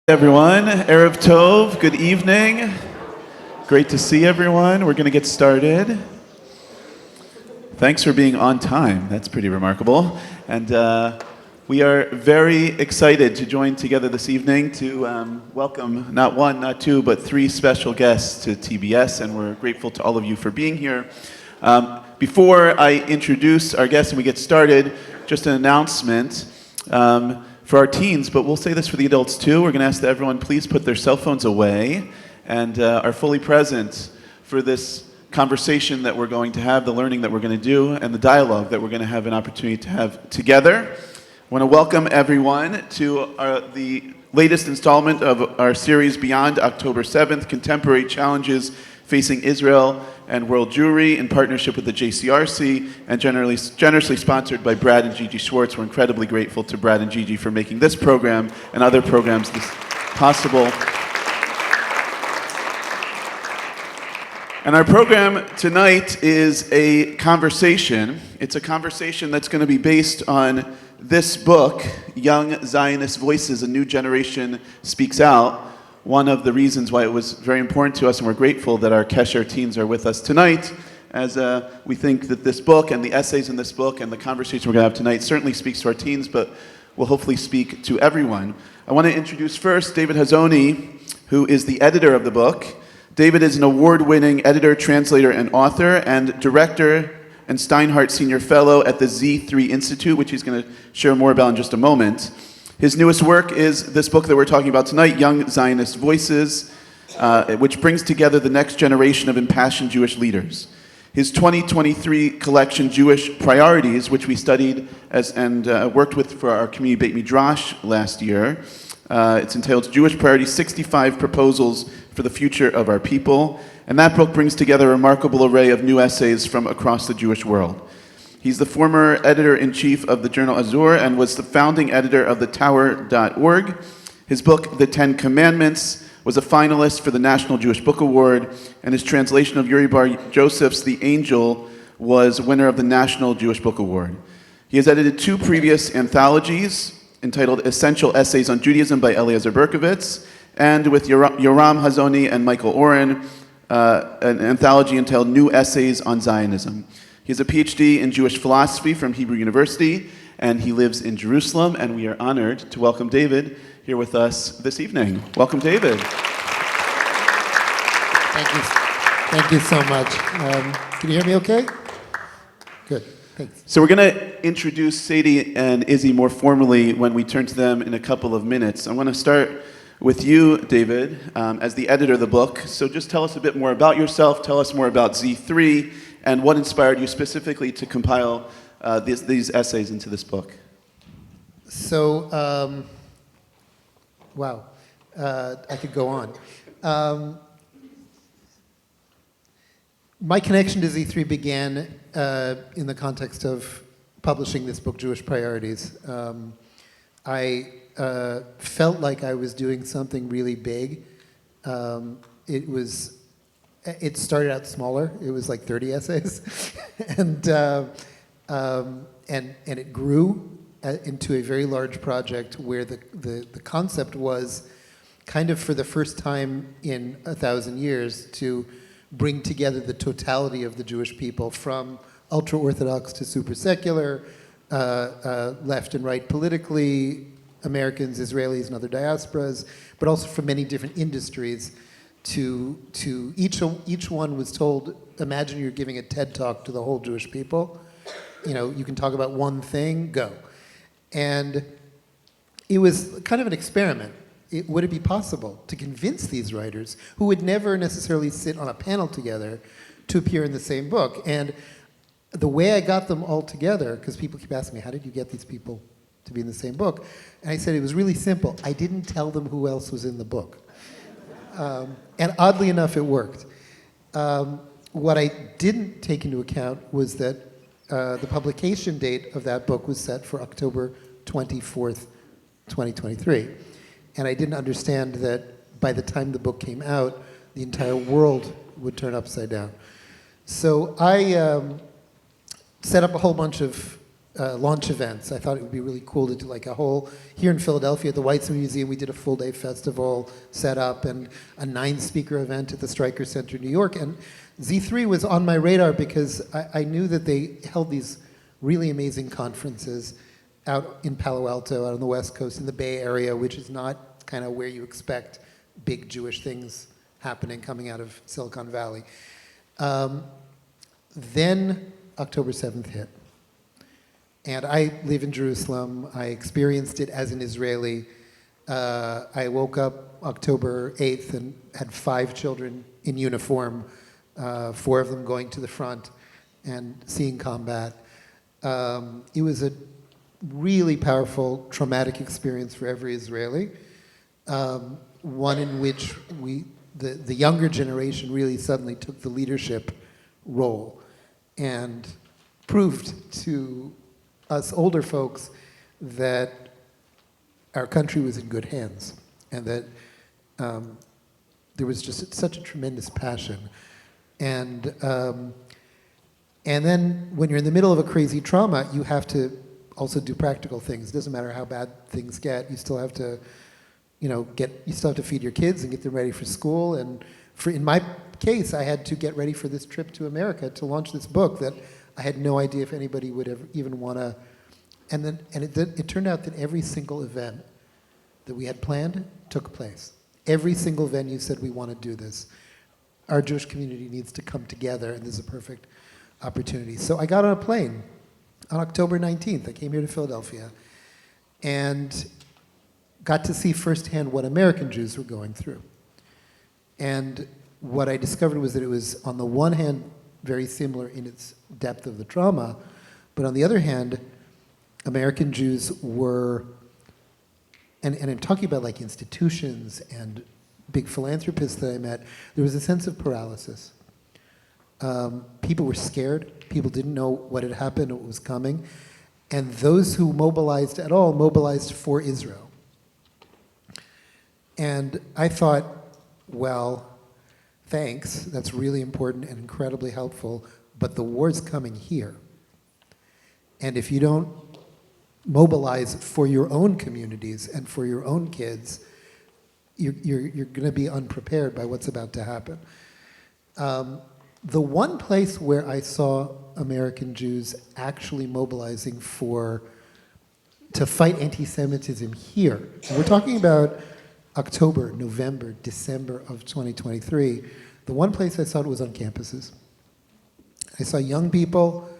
Everyone, Erev Tov, good evening. Great to see everyone. We're going to get started. Thanks for being on time. That's pretty remarkable. And we are very excited to join together this evening to welcome not one, not two, but three special guests to TBS, and we're grateful to all of you for being here. Before I introduce our guests and we get started, just an announcement. For our teens, but we'll say this for the adults too. We're going to ask that everyone please put their cell phones away and are fully present for this conversation that we're going to have, the learning that we're going to do, and the dialogue that we're going to have an opportunity to have together. I want to welcome everyone to the latest installment of our series Beyond October 7th, Contemporary Challenges Facing Israel and World Jewry, in partnership with the JCRC and generously sponsored by Brad and Gigi Schwartz. We're incredibly grateful to Brad and Gigi for making this program and other programs possible. And our program tonight is a conversation. It's a conversation that's going to be based on this book, Young Zionist Voices, A New Generation Speaks Out. One of the reasons why it was very important to us, and we're grateful that our Kesher teens are with us tonight, as we think that this book and the essays in this book and the conversation we're going to have tonight certainly speaks to our teens, but will hopefully speak to everyone. I want to introduce first David Hazony, who is the editor of the book. David is an award-winning editor, translator, and author, and director and Steinhardt Senior Fellow at the Z3 Institute, which he's going to share more about in just a moment. His newest work is this book that we're talking about tonight, Young Zionist Voices, which brings together the next generation of impassioned Jewish leaders. His 2023 collection, Jewish Priorities, which we studied and worked with for our community Beit Midrash last year. It's entitled Jewish Priorities, 65 Proposals for the Future of Our People. And that book brings together a remarkable array of new essays from across the Jewish world. He's the former editor-in-chief of the journal Azur and was the founding editor of thetower.org. His book, The Ten Commandments, was a finalist for the National Jewish Book Award, and his translation of Yuri Bar Joseph's The Angel was winner of the National Jewish Book Award. He has edited two previous anthologies entitled Essential Essays on Judaism by Eliezer Berkovitz, and with Yoram Hazony and Michael Oren, an anthology entitled New Essays on Zionism. He has a PhD in Jewish philosophy from Hebrew University, and he lives in Jerusalem, and we are honored to welcome David here with us this evening. Welcome, David. Thank you. Thank you so much. Can you hear me okay? Good, thanks. So we're going to introduce Sadie and Issy more formally when we turn to them in a couple of minutes. I want to start with you, David, as the editor of the book. So just tell us a bit more about yourself, tell us more about Z3, and what inspired you specifically to compile these essays into this book? So, wow, I could go on. My connection to Z3 began in the context of publishing this book, Jewish Priorities. I felt like I was doing something really big. It started out smaller. It was like 30 essays, and it grew into a very large project where the concept was kind of for the first time in 1,000 years to bring together the totality of the Jewish people, from ultra-Orthodox to super secular, left and right politically, Americans, Israelis, and other diasporas, but also from many different industries. To each one was told, imagine you're giving a TED talk to the whole Jewish people. You know, you can talk about one thing, go. And it was kind of an experiment. Would it be possible to convince these writers, who would never necessarily sit on a panel together, to appear in the same book? And the way I got them all together, because people keep asking me, how did you get these people to be in the same book? And I said, it was really simple. I didn't tell them who else was in the book. And oddly enough, it worked. What I didn't take into account was that the publication date of that book was set for October 24th, 2023. And I didn't understand that by the time the book came out, the entire world would turn upside down. So I set up a whole bunch of launch events. I thought it would be really cool to do like a whole, here in Philadelphia at the Weitzman Museum, we did a full day festival set up and a 9-speaker event at the Stryker Center in New York. And Z3 was on my radar because I knew that they held these really amazing conferences out in Palo Alto, out on the West Coast, in the Bay Area, which is not kind of where you expect big Jewish things happening coming out of Silicon Valley. Then October 7th hit. And I live in Jerusalem. I experienced it as an Israeli. I woke up October 8th and had 5 children in uniform, 4 of them going to the front and seeing combat. It was a really powerful, traumatic experience for every Israeli. One in which the younger generation really suddenly took the leadership role and proved to us older folks that our country was in good hands and that there was just such a tremendous passion. And then when you're in the middle of a crazy trauma, you have to also do practical things. It doesn't matter how bad things get, you still have to, you still have to feed your kids and get them ready for school. And in my case, I had to get ready for this trip to America to launch this book that I had no idea if anybody would ever even want to. And it turned out that every single event that we had planned took place. Every single venue said, we want to do this. Our Jewish community needs to come together, and this is a perfect opportunity. So I got on a plane on October 19th. I came here to Philadelphia and got to see firsthand what American Jews were going through. And what I discovered was that it was, on the one hand, very similar in its depth of the trauma, but on the other hand, American Jews were, and I'm talking about like institutions and big philanthropists that I met, there was a sense of paralysis. People were scared. People didn't know what had happened, what was coming. And those who mobilized at all mobilized for Israel. And I thought, well, thanks, that's really important and incredibly helpful, but the war's coming here. And if you don't mobilize for your own communities and for your own kids, you're going to be unprepared by what's about to happen. The one place where I saw American Jews actually mobilizing to fight anti-Semitism here, and we're talking about October, November, December of 2023, the one place I saw it was on campuses. I saw young people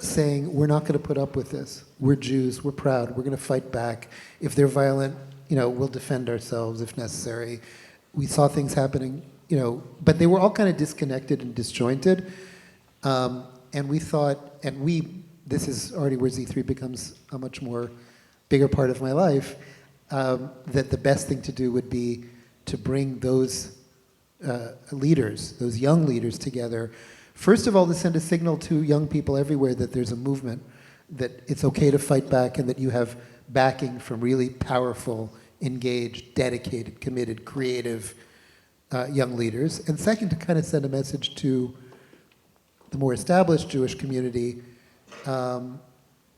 saying, we're not going to put up with this. We're Jews, we're proud, we're going to fight back. If they're violent, we'll defend ourselves if necessary. We saw things happening, but they were all kind of disconnected and disjointed. And we thought, this is already where Z3 becomes a much more bigger part of my life, that the best thing to do would be to bring those leaders, those young leaders together. First of all, to send a signal to young people everywhere that there's a movement, that it's okay to fight back, and that you have backing from really powerful, engaged, dedicated, committed, creative young leaders. And second, to kind of send a message to the more established Jewish community,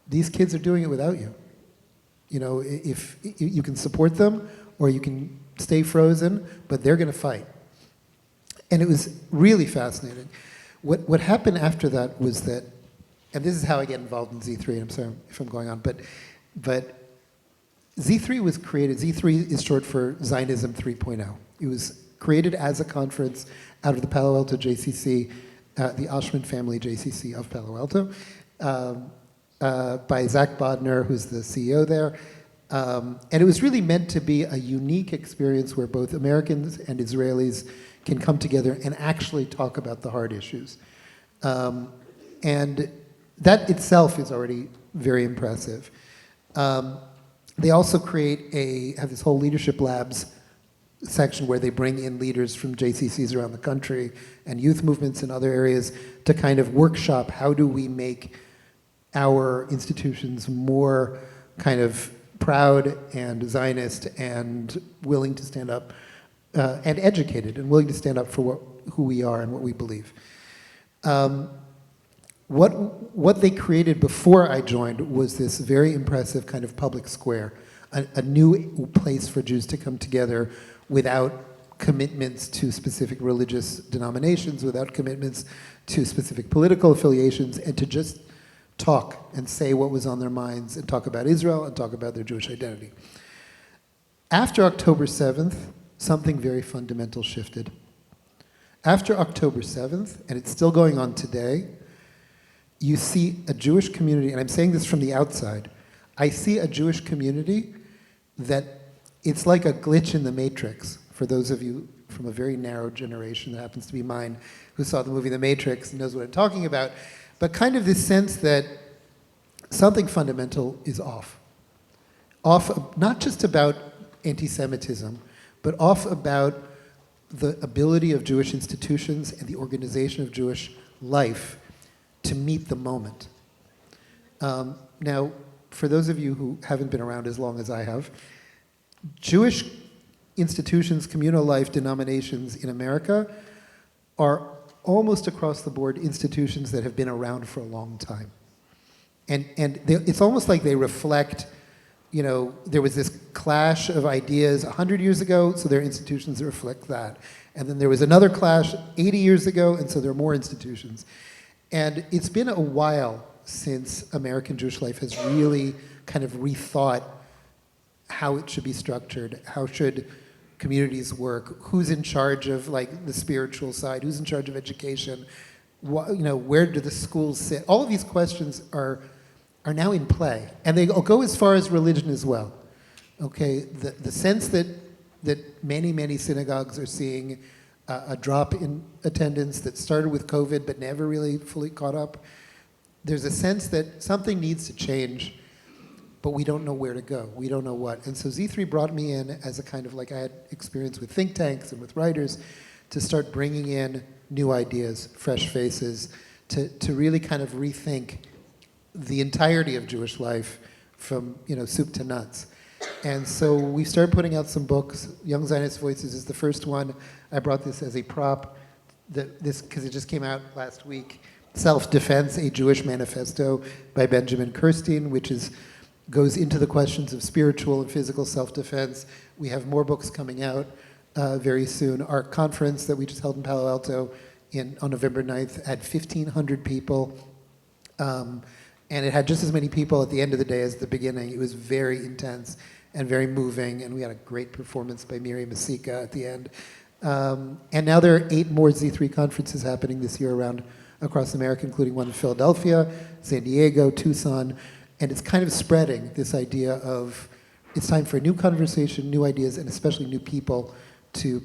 these kids are doing it without you. If you can support them or you can stay frozen, but they're going to fight. And it was really fascinating. What happened after that was that, and this is how I get involved in Z3, and I'm sorry if I'm going on, but Z3 was created, Z3 is short for Zionism 3.0. It was created as a conference out of the Palo Alto JCC, the Oshman family JCC of Palo Alto, by Zach Bodner, who's the CEO there. And it was really meant to be a unique experience where both Americans and Israelis can come together and actually talk about the hard issues. And that itself is already very impressive. They also have this whole leadership labs section where they bring in leaders from JCCs around the country and youth movements in other areas to kind of workshop how do we make our institutions more kind of proud and Zionist and willing to stand up and educated and willing to stand up for who we are and what we believe. what they created before I joined was this very impressive kind of public square, a new place for Jews to come together without commitments to specific religious denominations, without commitments to specific political affiliations, and to just talk and say what was on their minds and talk about Israel and talk about their Jewish identity. After October 7th, something very fundamental shifted. After October 7th, and it's still going on today, you see a Jewish community, and I'm saying this from the outside, I see a Jewish community that it's like a glitch in the Matrix. For those of you from a very narrow generation, that happens to be mine, who saw the movie The Matrix and knows what I'm talking about, but kind of this sense that something fundamental is off. Off not just about anti-Semitism, but off about the ability of Jewish institutions and the organization of Jewish life to meet the moment. Now, for those of you who haven't been around as long as I have, Jewish institutions, communal life, denominations in America are almost across the board institutions that have been around for a long time. And it's almost like they reflect, there was this clash of ideas 100 years ago, so there are institutions that reflect that. And then there was another clash 80 years ago, and so there are more institutions. And it's been a while since American Jewish life has really kind of rethought how it should be structured, how should communities work, who's in charge of the spiritual side, who's in charge of education, where do the schools sit? All of these questions are now in play, and they go as far as religion as well. Okay, the sense that many synagogues are seeing a drop in attendance that started with COVID but never really fully caught up. There's a sense that something needs to change, but we don't know where to go. We don't know what. And so Z3 brought me in as a kind of I had experience with think tanks and with writers to start bringing in new ideas, fresh faces, to really kind of rethink the entirety of Jewish life from soup to nuts. And so we started putting out some books. Young Zionist Voices is the first one. I brought this as a prop, because it just came out last week. Self-Defense, a Jewish Manifesto by Benjamin Kirstein, which goes into the questions of spiritual and physical self-defense. We have more books coming out very soon. Our conference that we just held in Palo Alto on November 9th had 1,500 people. And it had just as many people at the end of the day as at the beginning. It was very intense and very moving, and we had a great performance by Miriam Masika at the end. And now there are 8 more Z3 conferences happening this year across America, including one in Philadelphia, San Diego, Tucson, and it's kind of spreading this idea of it's time for a new conversation, new ideas, and especially new people to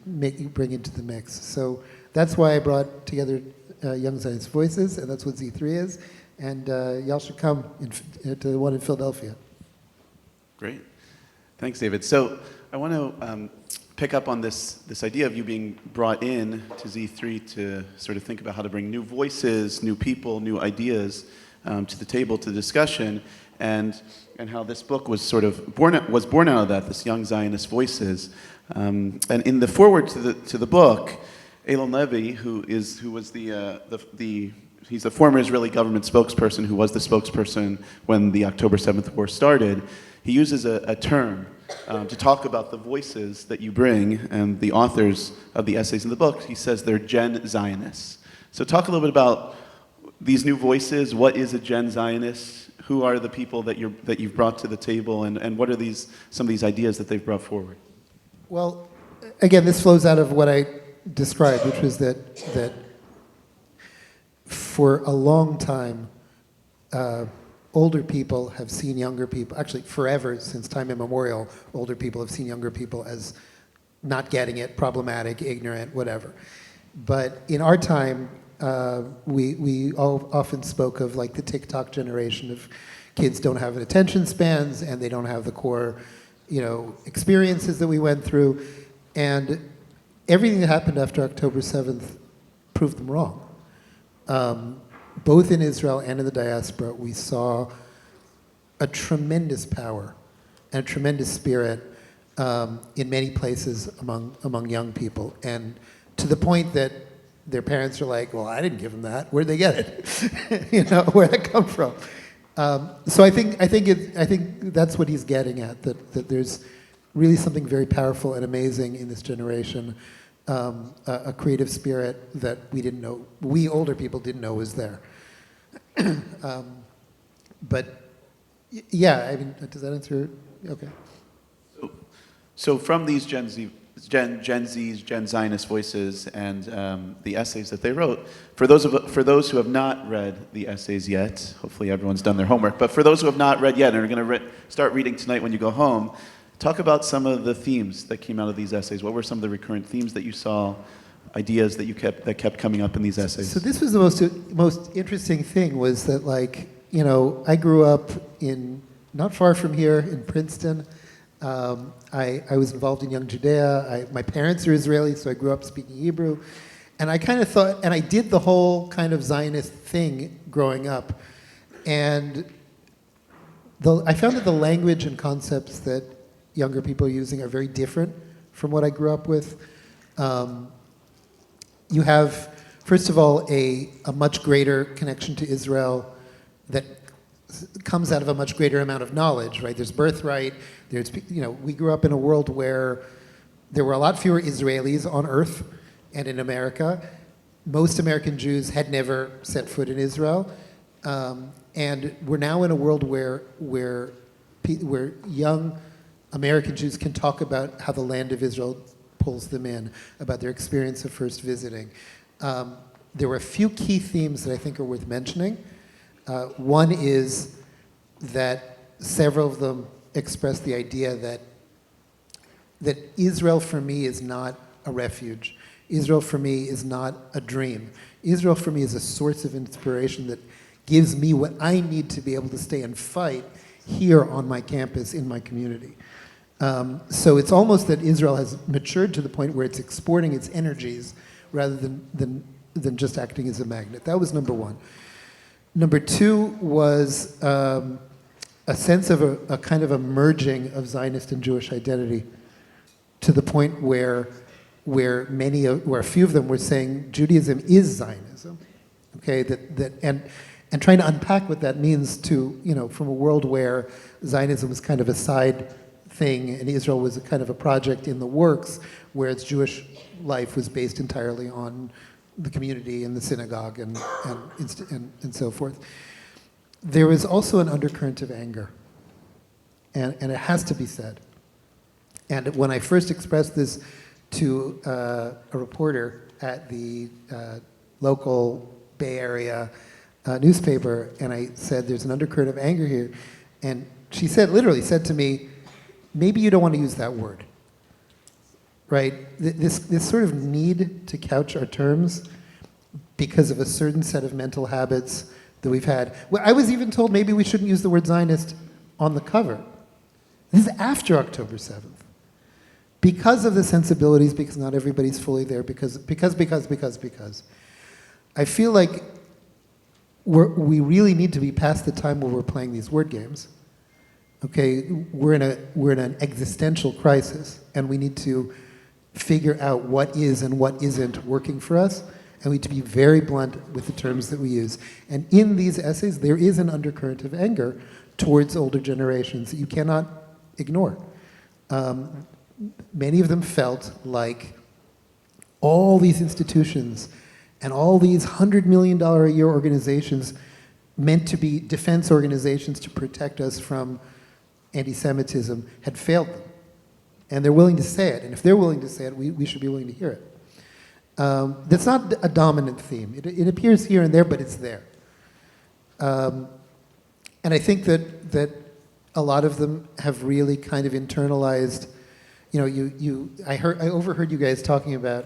bring into the mix. So that's why I brought together Young Zionist Voices, and that's what Z3 is. And y'all should come to the one in Philadelphia. Great. Thanks, David. So I want to pick up on this idea of you being brought in to Z3 to sort of think about how to bring new voices, new people, new ideas to the table, to the discussion, and how this book was sort of born out of that, this Young Zionist Voices. And in the foreword to the book, Elon Levy, who was he's the former Israeli government spokesperson who was the spokesperson when the October 7th war started. He uses a term to talk about the voices that you bring and the authors of the essays in the book. He says they're Gen Zionists. So talk a little bit about these new voices. What is a Gen Zionist? Who are the people that you've brought to the table, and what are some of these ideas that they've brought forward? Well, again, this flows out of what I described, which was that for a long time, older people have seen younger people, actually forever, since time immemorial, older people have seen younger people as not getting it, problematic, ignorant, whatever. But in our time, we all often spoke of the TikTok generation of kids don't have attention spans and they don't have the core, experiences that we went through. And everything that happened after October 7th proved them wrong. Both in Israel and in the diaspora, we saw a tremendous power and a tremendous spirit in many places among young people. And to the point that their parents are like, well, I didn't give them that. Where'd they get it? Where'd that come from? So I think that's what he's getting at, that there's really something very powerful and amazing in this generation, a creative spirit that we older people didn't know was there. But yeah, I mean, does that answer? Okay. So from these Gen Z's, Gen Zionist voices, and the essays that they wrote, for those who have not read the essays yet, hopefully everyone's done their homework, but for those who have not read yet and are going to start reading tonight when you go home, talk about some of the themes that came out of these essays. What were some of the recurrent themes that you saw, ideas that kept coming up in these essays? So this was the most interesting thing, was that, like, I grew up not far from here in Princeton. I was involved in Young Judea. My parents are Israeli, so I grew up speaking Hebrew. And I kind of thought, and I did the whole kind of Zionist thing growing up. And I found that the language and concepts that younger people are using are very different from what I grew up with. You have, first of all, a much greater connection to Israel that comes out of a much greater amount of knowledge, right? There's birthright. We grew up in a world where there were a lot fewer Israelis on Earth and in America. Most American Jews had never set foot in Israel. And we're now in a world where young American Jews can talk about how the land of Israel pulls them in, about their experience of first visiting. There were a few key themes that I think are worth mentioning. One is that several of them express the idea that Israel for me is not a refuge. Israel for me is not a dream. Israel for me is a source of inspiration that gives me what I need to be able to stay and fight here on my campus, in my community. So it's almost that Israel has matured to the point where it's exporting its energies rather than just acting as a magnet. That was number one. Number two was a sense of a kind of a merging of Zionist and Jewish identity, to the point where a few of them were saying Judaism is Zionism, okay? And trying to unpack what that means from a world where Zionism was kind of a side thing and Israel was a kind of a project in the works, whereas Jewish life was based entirely on the community and the synagogue and so forth. There was also an undercurrent of anger, and it has to be said. And when I first expressed this to a reporter at the local Bay Area newspaper, and I said, there's an undercurrent of anger here, and she literally said to me, maybe you don't want to use that word. Right? This sort of need to couch our terms because of a certain set of mental habits that we've had. Well, I was even told maybe we shouldn't use the word Zionist on the cover. This is after October 7th. Because of the sensibilities, because not everybody's fully there, because. I feel like we really need to be past the time where we're playing these word games. Okay, we're in an existential crisis, and we need to figure out what is and what isn't working for us, and we need to be very blunt with the terms that we use. And in these essays, there is an undercurrent of anger towards older generations that you cannot ignore. Many of them felt like all these institutions and all these $100 million a year organizations meant to be defense organizations to protect us from anti-Semitism had failed them. And they're willing to say it. And if they're willing to say it, we should be willing to hear it. That's not a dominant theme. It appears here and there, but it's there. And I think that a lot of them have really kind of internalized, I overheard you guys talking about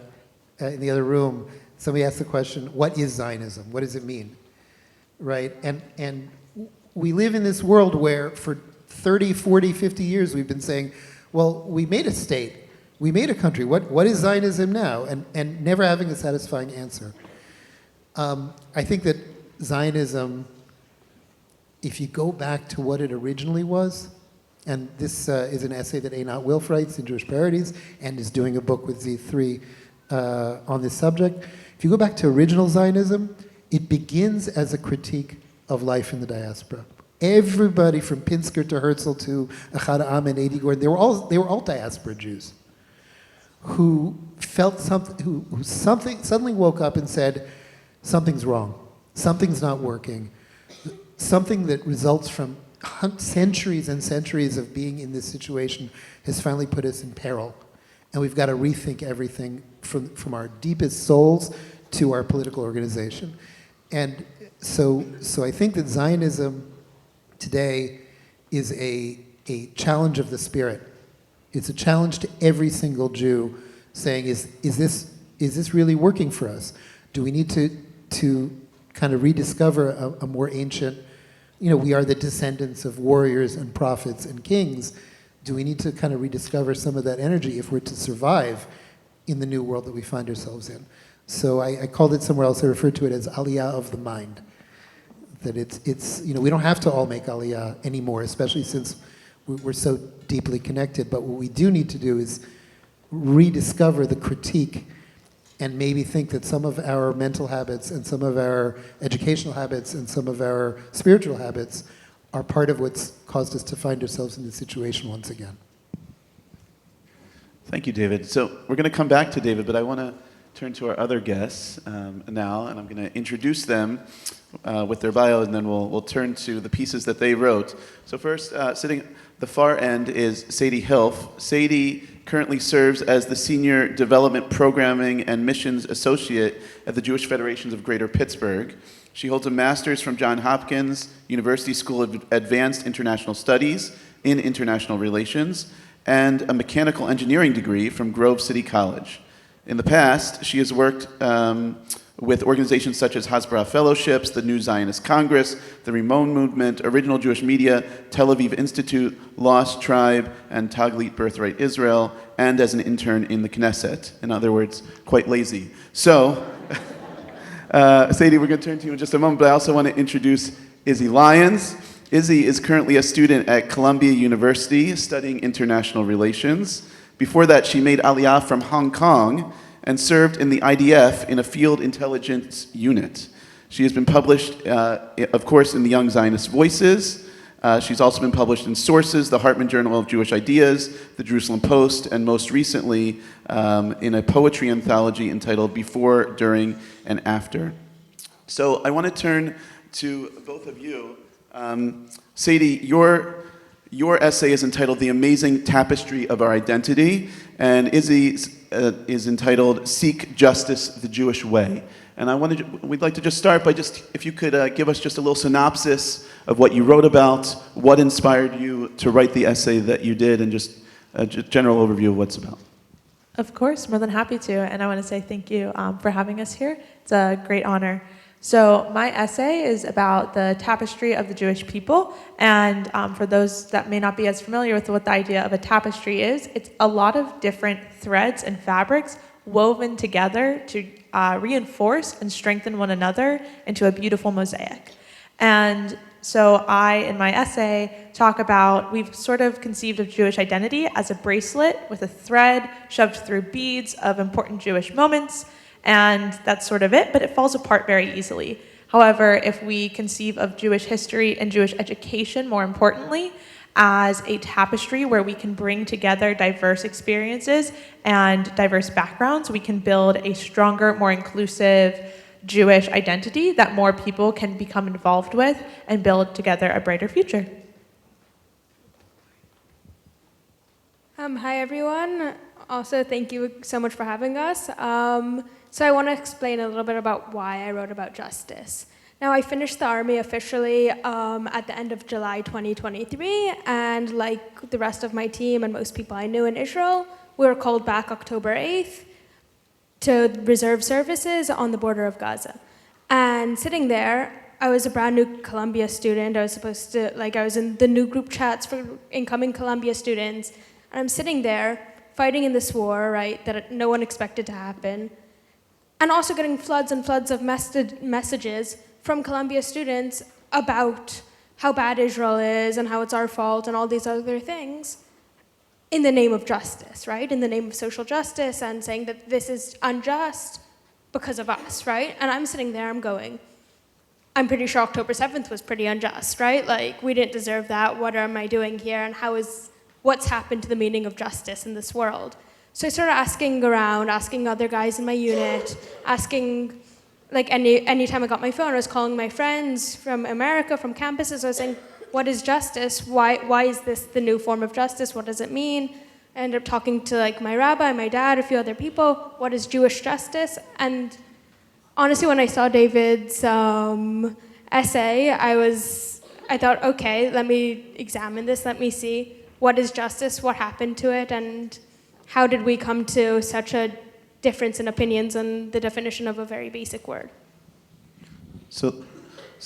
in the other room, somebody asked the question, what is Zionism? What does it mean? Right? And we live in this world where for 30, 40, 50 years we've been saying, well, we made a state, we made a country, what is Zionism now? And never having a satisfying answer. I think that Zionism, if you go back to what it originally was, and this is an essay that Einat Wilf writes in Jewish Parodies and is doing a book with Z3 on this subject. If you go back to original Zionism, it begins as a critique of life in the diaspora. Everybody from Pinsker to Herzl to Achad Am and Adi Gordon, they were all diaspora Jews who felt something, who something suddenly woke up and said, something's wrong, something's not working, something that results from centuries and centuries of being in this situation has finally put us in peril. And we've got to rethink everything from our deepest souls to our political organization. And so I think that Zionism today is a challenge of the spirit. It's a challenge to every single Jew saying, is this really working for us? Do we need to kind of rediscover a more ancient, we are the descendants of warriors and prophets and kings. Do we need to kind of rediscover some of that energy if we're to survive in the new world that we find ourselves in? So I called it somewhere else, I referred to it as Aliyah of the mind. That it's we don't have to all make Aliyah anymore, especially since we're so deeply connected. But what we do need to do is rediscover the critique and maybe think that some of our mental habits and some of our educational habits and some of our spiritual habits are part of what's caused us to find ourselves in this situation once again. Thank you, David. So we're going to come back to David, but I want to turn to our other guests now, and I'm going to introduce them with their bio, and then we'll turn to the pieces that they wrote. So first, sitting at the far end is Sadie Hilf. Sadie currently serves as the Senior Development Programming and Missions Associate at the Jewish Federations of Greater Pittsburgh. She holds a master's from Johns Hopkins University School of Advanced International Studies in International Relations and a mechanical engineering degree from Grove City College. In the past, she has worked with organizations such as Hasbara Fellowships, the New Zionist Congress, the Ramon Movement, Original Jewish Media, Tel Aviv Institute, Lost Tribe, and Taglit Birthright Israel, and as an intern in the Knesset. In other words, quite lazy. So, Sadie, we're going to turn to you in just a moment, but I also want to introduce Issy Lyons. Issy is currently a student at Columbia University studying international relations. Before that, she made Aliyah from Hong Kong and served in the IDF in a field intelligence unit. She has been published, of course, in the Young Zionist Voices. She's also been published in Sources, the Hartman Journal of Jewish Ideas, the Jerusalem Post, and most recently in a poetry anthology entitled Before, During, and After. So I want to turn to both of you. Sadie, your essay is entitled The Amazing Tapestry of Our Identity, and Issy is entitled Seek Justice the Jewish Way. And we'd like to just start by if you could give us just a little synopsis of what you wrote about, what inspired you to write the essay that you did, and just a general overview of what's about. Of course, more than happy to, and I want to say thank you for having us here. It's a great honor. So my essay is about the tapestry of the Jewish people, and for those that may not be as familiar with what the idea of a tapestry is, it's a lot of different threads and fabrics woven together to reinforce and strengthen one another into a beautiful mosaic. And so I, in my essay, talk about, we've sort of conceived of Jewish identity as a bracelet with a thread shoved through beads of important Jewish moments, and that's sort of it, but it falls apart very easily. However, if we conceive of Jewish history and Jewish education, more importantly, as a tapestry where we can bring together diverse experiences and diverse backgrounds, we can build a stronger, more inclusive Jewish identity that more people can become involved with and build together a brighter future. Hi, everyone. Also, thank you so much for having us. So I want to explain a little bit about why I wrote about justice. Now, I finished the Army officially at the end of July 2023, and like the rest of my team and most people I knew in Israel, we were called back October 8th to reserve services on the border of Gaza. And sitting there, I was a brand new Columbia student. I was in the new group chats for incoming Columbia students, and I'm sitting there fighting in this war, right, that no one expected to happen, and also getting floods and floods of messages from Columbia students about how bad Israel is and how it's our fault and all these other things in the name of justice, right? In the name of social justice and saying that this is unjust. because of us, right? And I'm sitting there, I'm going, I'm pretty sure October 7th was pretty unjust, right? Like, we didn't deserve that. What am I doing here? And what's happened to the meaning of justice in this world? So I started asking around, asking other guys in my unit, asking, like, anytime I got my phone, I was calling my friends from America, from campuses. I was saying, what is justice? Why is this the new form of justice? What does it mean? I ended up talking to, like, my rabbi, my dad, a few other people. What is Jewish justice? And honestly, when I saw David's essay, I thought, okay, let me examine this. Let me see what is justice, what happened to it, and how did we come to such a difference in opinions on the definition of a very basic word. So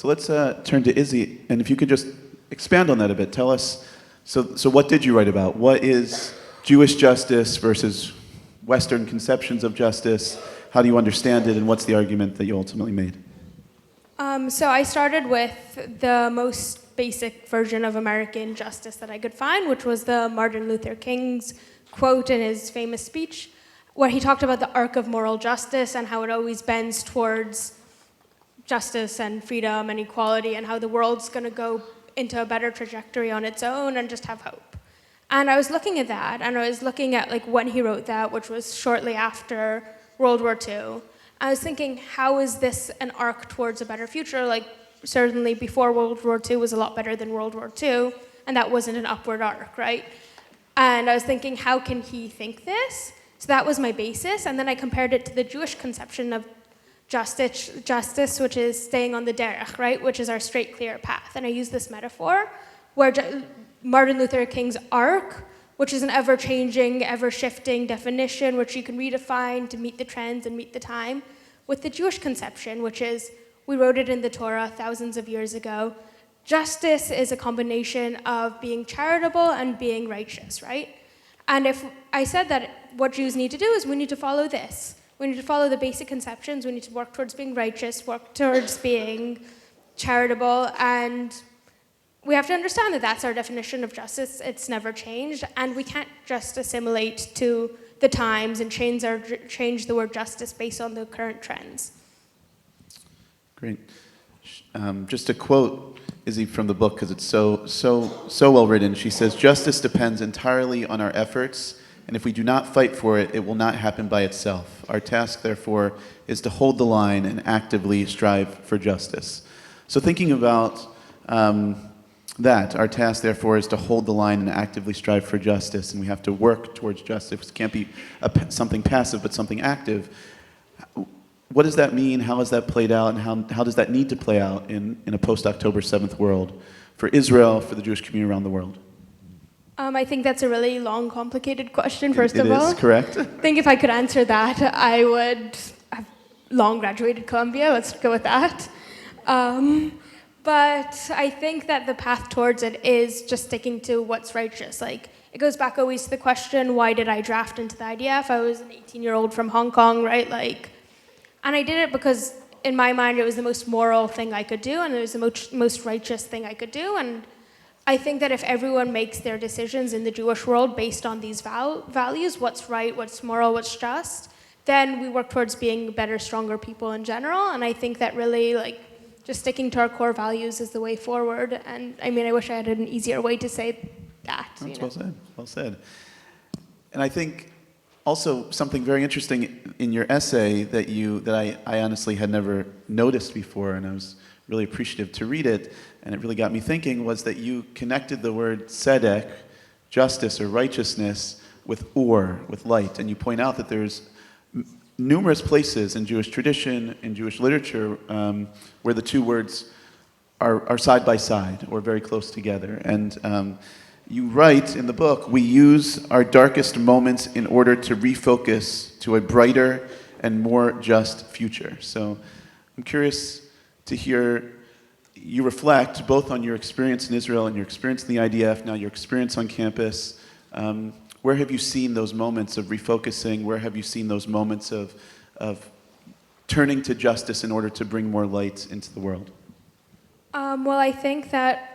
let's turn to Issy, and if you could just expand on that a bit. Tell us, so what did you write about? What is Jewish justice versus Western conceptions of justice? How do you understand it, and what's the argument that you ultimately made? So I started with the most basic version of American justice that I could find, which was the Martin Luther King's quote in his famous speech, where he talked about the arc of moral justice and how it always bends towards justice and freedom and equality, and how the world's going to go into a better trajectory on its own and just have hope. And I was looking at that, and I was looking at, like, when he wrote that, which was shortly after World War II. I was thinking, how is this an arc towards a better future? Like, certainly before World War II was a lot better than World War II, and that wasn't an upward arc, right? And I was thinking, how can he think this? So that was my basis, and then I compared it to the Jewish conception of justice, which is staying on the derech, right? Which is our straight, clear path. And I used this metaphor where Martin Luther King's arc, which is an ever-changing, ever-shifting definition, which you can redefine to meet the trends and meet the time, with the Jewish conception, which is, we wrote it in the Torah thousands of years ago, justice is a combination of being charitable and being righteous, right? And if I said that what Jews need to do is we need to follow this. We need to follow the basic conceptions. We need to work towards being righteous, work towards being charitable, and we have to understand that that's our definition of justice. It's never changed, and we can't just assimilate to the times and change the word justice based on the current trends. Great. Just to quote Issy from the book, because it's so well written. She says, "Justice depends entirely on our efforts, and if we do not fight for it, it will not happen by itself. Our task, therefore, is to hold the line and actively strive for justice." So thinking about that, our task, therefore, is to hold the line and actively strive for justice, and we have to work towards justice. It can't be something passive, but something active. What does that mean? How has that played out, and how does that need to play out in a post-October 7th world for Israel, for the Jewish community around the world? I think that's a really long, complicated question, first of all. It is, correct. I think if I could answer that, I would have long graduated Columbia. Let's go with that. But I think that the path towards it is just sticking to what's righteous. Like, it goes back always to the question, why did I draft into the IDF? I was an 18-year-old from Hong Kong, right? And I did it because, in my mind, it was the most moral thing I could do, and it was the most righteous thing I could do. And I think that if everyone makes their decisions in the Jewish world based on these values, what's right, what's moral, what's just, then we work towards being better, stronger people in general. And I think that really, just sticking to our core values is the way forward. And I mean, I wish I had an easier way to say that. That's well said. And I think also something very interesting in your essay that I honestly had never noticed before, and I was really appreciative to read it, and it really got me thinking, was that you connected the word tzedek, justice or righteousness, with with light. And you point out that there's numerous places in Jewish tradition, in Jewish literature, where the two words are side by side or very close together. And you write in the book, we use our darkest moments in order to refocus to a brighter and more just future. So I'm curious to hear you reflect both on your experience in Israel and your experience in the IDF, now your experience on campus. Where have you seen those moments of refocusing? Where have you seen those moments of turning to justice in order to bring more light into the world? Well, I think that,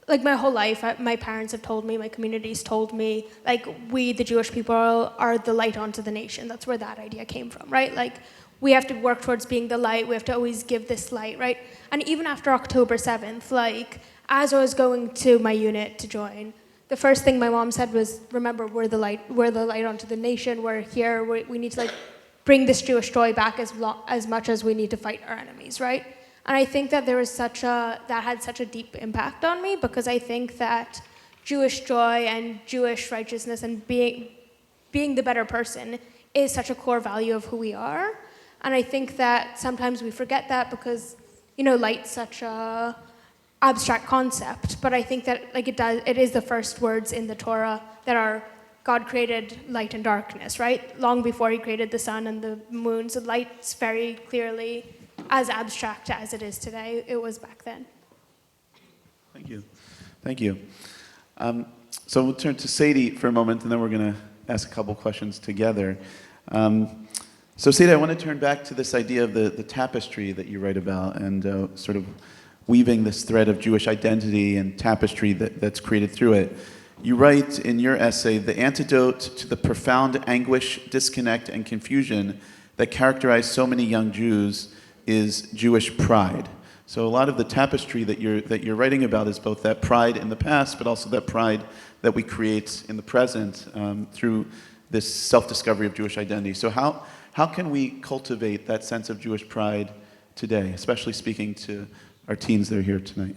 my whole life, my parents have told me, my community's told me, we, the Jewish people, are the light onto the nation. That's where that idea came from, right? we have to work towards being the light. We have to always give this light, right? And even after October 7th, like, as I was going to my unit to join, the first thing my mom said was, remember, we're the light onto the nation. We're here. We need to, like, bring this Jewish joy back as much as we need to fight our enemies, right? And I think that that had such a deep impact on me, because I think that Jewish joy and Jewish righteousness and being the better person is such a core value of who we are. And I think that sometimes we forget that because, light's such a abstract concept. But I think that it is the first words in the Torah that are God created light and darkness, right? Long before he created the sun and the moon. So light's very clearly as abstract as it is today. It was back then. Thank you. Thank you. So we'll turn to Sadie for a moment, and then we're going to ask a couple questions together. So Sadie, I want to turn back to this idea of the tapestry that you write about, and sort of weaving this thread of Jewish identity and tapestry that's created through it. You write in your essay, the antidote to the profound anguish, disconnect, and confusion that characterize so many young Jews is Jewish pride. So a lot of the tapestry that you're writing about is both that pride in the past, but also that pride that we create in the present through this self-discovery of Jewish identity. So how can we cultivate that sense of Jewish pride today, especially speaking to our teens that are here tonight?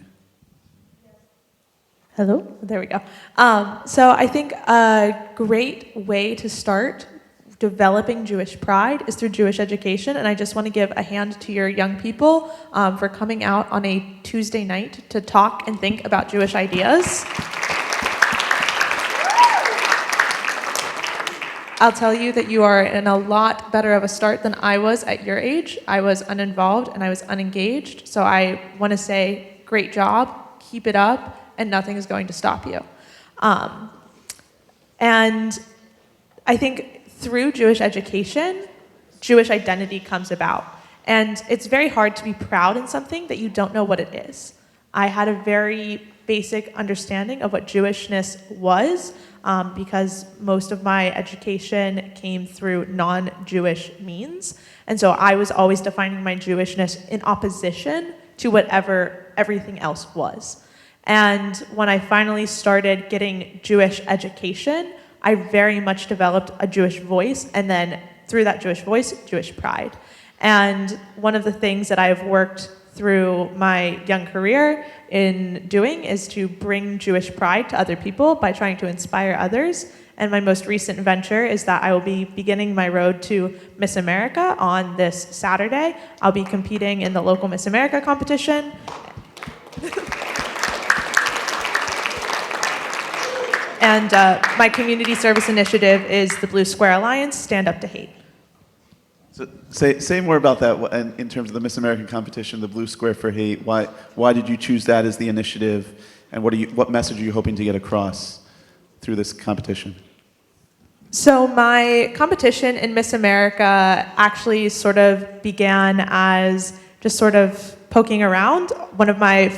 Hello? There we go. So I think a great way to start developing Jewish pride is through Jewish education, and I just want to give a hand to your young people for coming out on a Tuesday night to talk and think about Jewish ideas. I'll tell you that you are in a lot better of a start than I was at your age. I was uninvolved and I was unengaged, so I want to say, great job, keep it up, and nothing is going to stop you. And I think through Jewish education, Jewish identity comes about. And it's very hard to be proud in something that you don't know what it is. I had a very basic understanding of what Jewishness was because most of my education came through non-Jewish means. And so I was always defining my Jewishness in opposition to whatever everything else was. And when I finally started getting Jewish education, I very much developed a Jewish voice, and then through that Jewish voice, Jewish pride. And one of the things that I've worked through my young career in doing is to bring Jewish pride to other people by trying to inspire others. And my most recent venture is that I will be beginning my road to Miss America on this Saturday. I'll be competing in the local Miss America competition. And my community service initiative is the Blue Square Alliance, Stand Up to Hate. So say more about that in terms of the Miss American competition, the Blue Square for Hate. Why did you choose that as the initiative, and what message are you hoping to get across through this competition? So my competition in Miss America actually sort of began as just sort of poking around. One of my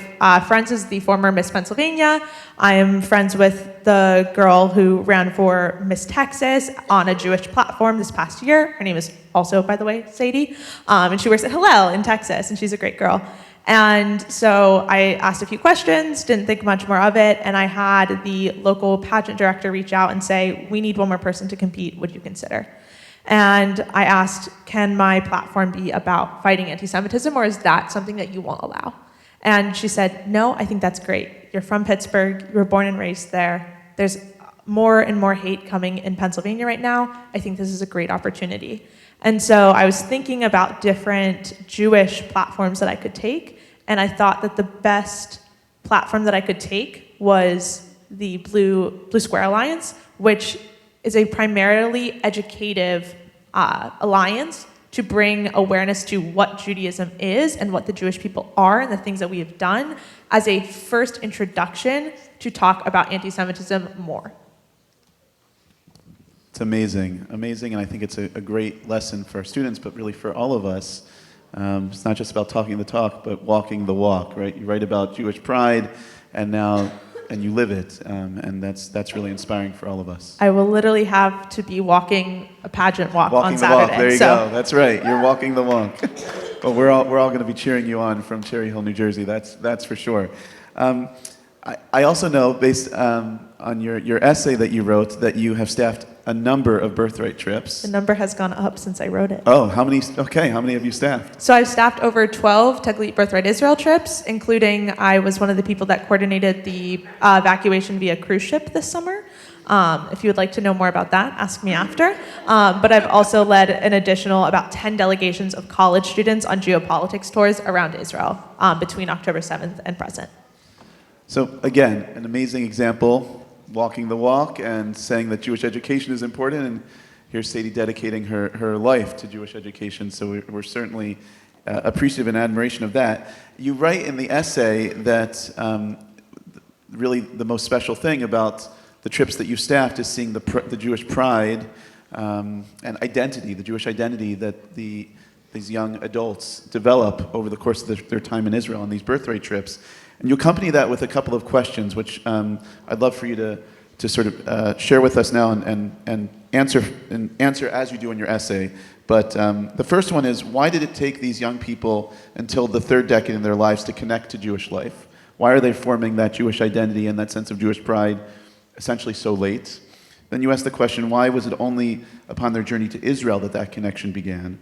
friends is the former Miss Pennsylvania. I am friends with the girl who ran for Miss Texas on a Jewish platform this past year. Her name is also, by the way, Sadie. And she works at Hillel in Texas, and she's a great girl. And so I asked a few questions, didn't think much more of it, and I had the local pageant director reach out and say, we need one more person to compete, would you consider? And I asked, can my platform be about fighting anti-Semitism, or is that something that you won't allow? And she said, no, I think that's great. You're from Pittsburgh, you were born and raised there. There's more and more hate coming in Pennsylvania right now. I think this is a great opportunity. And so I was thinking about different Jewish platforms that I could take, and I thought that the best platform that I could take was the Blue Square Alliance, which is a primarily educative alliance to bring awareness to what Judaism is and what the Jewish people are and the things that we have done as a first introduction to talk about anti-Semitism more. It's amazing, and I think it's a great lesson for our students, but really for all of us. It's not just about talking the talk, but walking the walk, right? You write about Jewish pride, and now and you live it, and that's really inspiring for all of us. I will literally have to be walking a pageant walk Walking on the Saturday. walk, there you go. That's right. You're walking the walk. Well, we're all going to be cheering you on from Cherry Hill, New Jersey. That's for sure. I also know, based on your essay that you wrote, that you have staffed a number of birthright trips. The number has gone up since I wrote it. Oh, how many? Okay, how many have you staffed? So I've staffed over 12 Teglit Birthright Israel trips, including I was one of the people that coordinated the evacuation via cruise ship this summer. If you would like to know more about that, ask me after. But I've also led an additional about 10 delegations of college students on geopolitics tours around Israel between October 7th and present. So again, an amazing example, walking the walk and saying that Jewish education is important, and here's Sadie dedicating her life to Jewish education, so we're certainly appreciative and admiration of that. You write in the essay that really the most special thing about the trips that you staffed is seeing the Jewish pride and identity, the Jewish identity that these young adults develop over the course of their time in Israel on these birthright trips. And you accompany that with a couple of questions, which I'd love for you to sort of share with us now and answer as you do in your essay. But the first one is, why did it take these young people until the third decade in their lives to connect to Jewish life? Why are they forming that Jewish identity and that sense of Jewish pride essentially so late? Then you ask the question, why was it only upon their journey to Israel that connection began?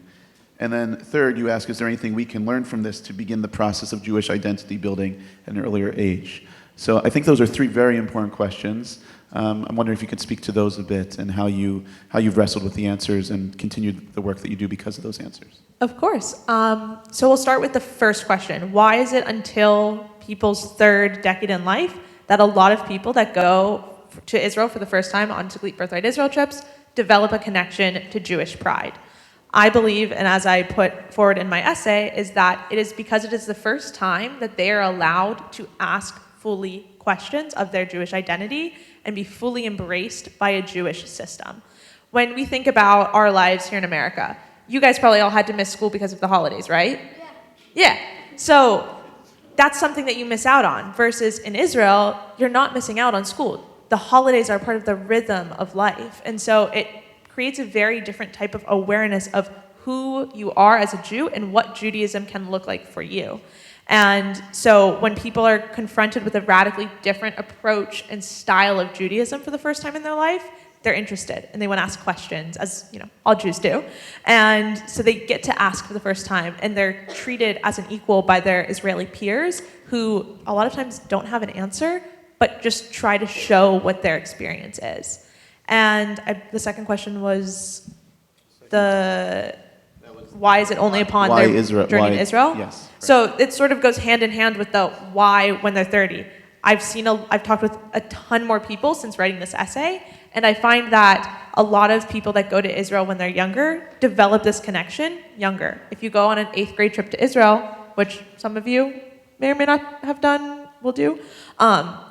And then third, you ask, is there anything we can learn from this to begin the process of Jewish identity building at an earlier age? So I think those are three very important questions. I'm wondering if you could speak to those a bit and how you've wrestled with the answers and continued the work that you do because of those answers. Of course. So we'll start with the first question. Why is it until people's third decade in life that a lot of people that go to Israel for the first time on Teglit Birthright Israel trips develop a connection to Jewish pride? I believe, and as I put forward in my essay, is that it is because it is the first time that they are allowed to ask fully questions of their Jewish identity and be fully embraced by a Jewish system. When we think about our lives here in America, you guys probably all had to miss school because of the holidays, right? Yeah. So that's something that you miss out on, versus in Israel, you're not missing out on school. The holidays are part of the rhythm of life. And so it creates a very different type of awareness of who you are as a Jew and what Judaism can look like for you. And so when people are confronted with a radically different approach and style of Judaism for the first time in their life, they're interested and they want to ask questions, as you know, all Jews do. And so they get to ask for the first time, and they're treated as an equal by their Israeli peers who a lot of times don't have an answer, but just try to show what their experience is. And the second question was why is it only upon their journey to Israel? Yes. Right. So it sort of goes hand in hand with the why when they're 30. I've talked with a ton more people since writing this essay, and I find that a lot of people that go to Israel when they're younger develop this connection younger. If you go on an 8th grade trip to Israel, which some of you may or may not have done, will do,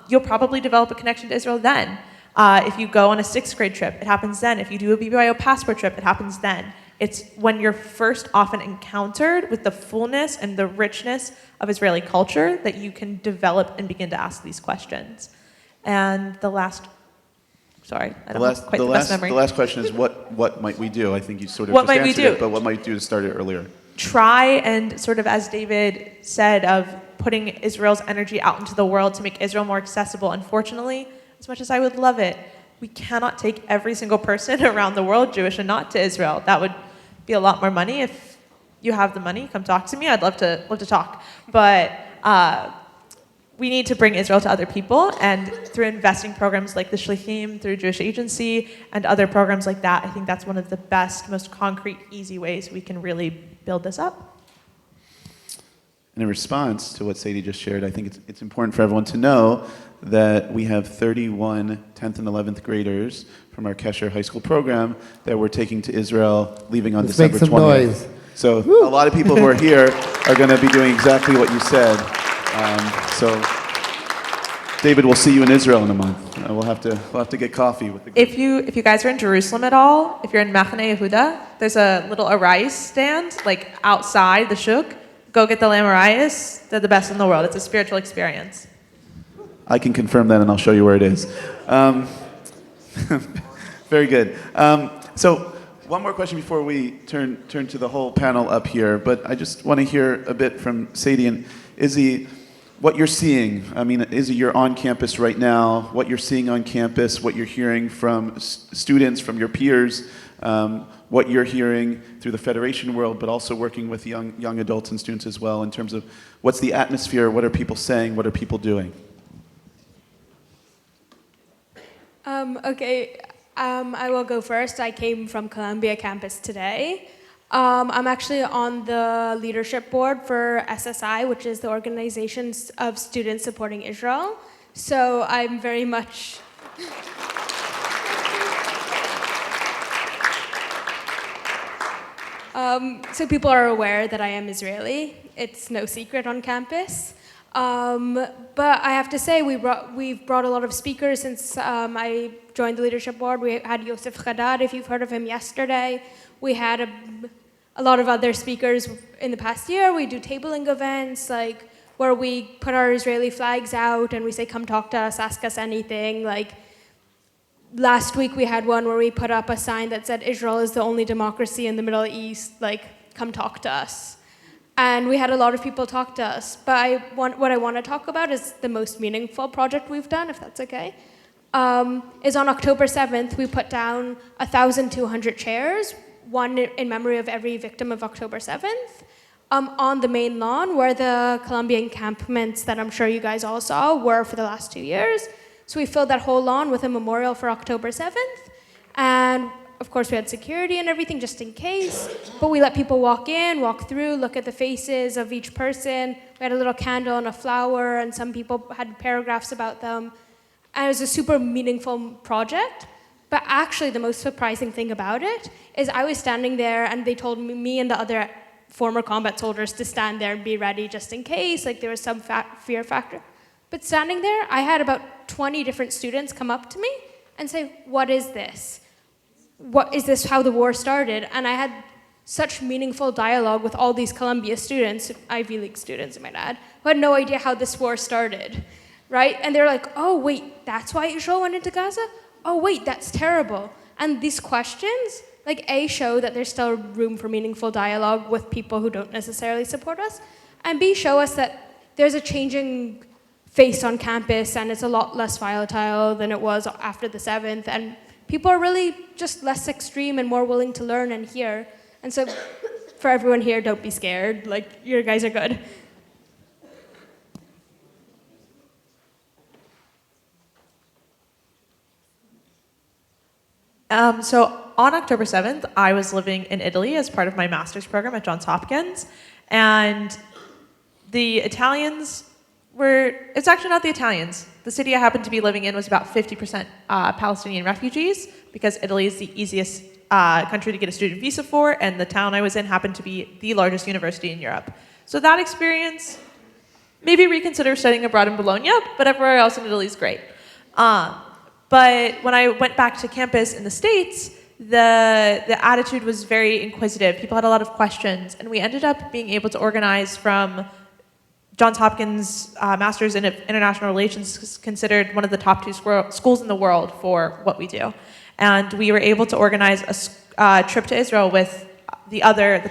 you'll probably develop a connection to Israel then. If you go on a 6th grade trip, it happens then. If you do a BYO passport trip, it happens then. It's when you're first often encountered with the fullness and the richness of Israeli culture that you can develop and begin to ask these questions. And the last, sorry, I don't have quite the best memory. The last question is what might we do? I think you sort of What just might we answered do? it, but what might we do to start it earlier? Try and sort of, as David said, of putting Israel's energy out into the world to make Israel more accessible. Unfortunately, as much as I would love it, we cannot take every single person around the world, Jewish and not, to Israel. That would be a lot more money. If you have the money, come talk to me. I'd love to talk. But we need to bring Israel to other people, and through investing programs like the Shlichim, through Jewish Agency, and other programs like that, I think that's one of the best, most concrete, easy ways we can really build this up. In response to what Sadie just shared, I think it's important for everyone to know that we have 31 10th and 11th graders from our Kesher High School program that we're taking to Israel, leaving on December 20th. Make some noise. So a lot of people who are here are going to be doing exactly what you said. So David, we'll see you in Israel in a month. We'll have to get coffee with the group. If you guys are in Jerusalem at all, if you're in Machane Yehuda, there's a little arayis stand like outside the shuk. Go get the lamb arayis. They're the best in the world. It's a spiritual experience. I can confirm that, and I'll show you where it is. Very good. So one more question before we turn to the whole panel up here, but I just want to hear a bit from Sadie and Issy, what you're seeing. I mean, Issy, you're on campus right now, what you're seeing on campus, what you're hearing from students, from your peers, what you're hearing through the Federation world, but also working with young adults and students as well in terms of what's the atmosphere, what are people saying, what are people doing? Okay, I will go first. I came from Columbia campus today. I'm actually on the leadership board for SSI, which is the Organization of Students Supporting Israel. So I'm very much... so people are aware that I am Israeli. It's no secret on campus. But I have to say, we've brought a lot of speakers since I joined the leadership board. We had Yosef Hadad, if you've heard of him, yesterday. We had a lot of other speakers in the past year. We do tabling events, like where we put our Israeli flags out and we say, come talk to us, ask us anything. Like last week we had one where we put up a sign that said, Israel is the only democracy in the Middle East, like come talk to us. And we had a lot of people talk to us. But what I want to talk about is the most meaningful project we've done, if that's okay. Is on October 7th, we put down 1,200 chairs, one in memory of every victim of October 7th, on the main lawn where the Columbia encampments that I'm sure you guys all saw were for the last 2 years. So we filled that whole lawn with a memorial for October 7th. And of course, we had security and everything just in case, but we let people walk in, walk through, look at the faces of each person. We had a little candle and a flower, and some people had paragraphs about them. And it was a super meaningful project. But actually, the most surprising thing about it is I was standing there, and they told me and the other former combat soldiers to stand there and be ready just in case, like there was some fear factor. But standing there, I had about 20 different students come up to me and say, what is this? What is this, how the war started? And I had such meaningful dialogue with all these Columbia students, Ivy League students, I might add, who had no idea how this war started, right? And they're like, oh, wait, that's why Israel went into Gaza? Oh, wait, that's terrible. And these questions, like, A, show that there's still room for meaningful dialogue with people who don't necessarily support us, and B, show us that there's a changing face on campus, and it's a lot less volatile than it was after the 7th, and people are really just less extreme and more willing to learn and hear. And so for everyone here, don't be scared. Like, you guys are good. So on October 7th, I was living in Italy as part of my master's program at Johns Hopkins. And the Italians it's actually not the Italians. The city I happened to be living in was about 50% Palestinian refugees, because Italy is the easiest country to get a student visa for, and the town I was in happened to be the largest university in Europe. So that experience, maybe reconsider studying abroad in Bologna, but everywhere else in Italy is great. But when I went back to campus in the States, the attitude was very inquisitive. People had a lot of questions, and we ended up being able to organize from Johns Hopkins Masters in International Relations is considered one of the top 2 schools in the world for what we do. And we were able to organize a trip to Israel with the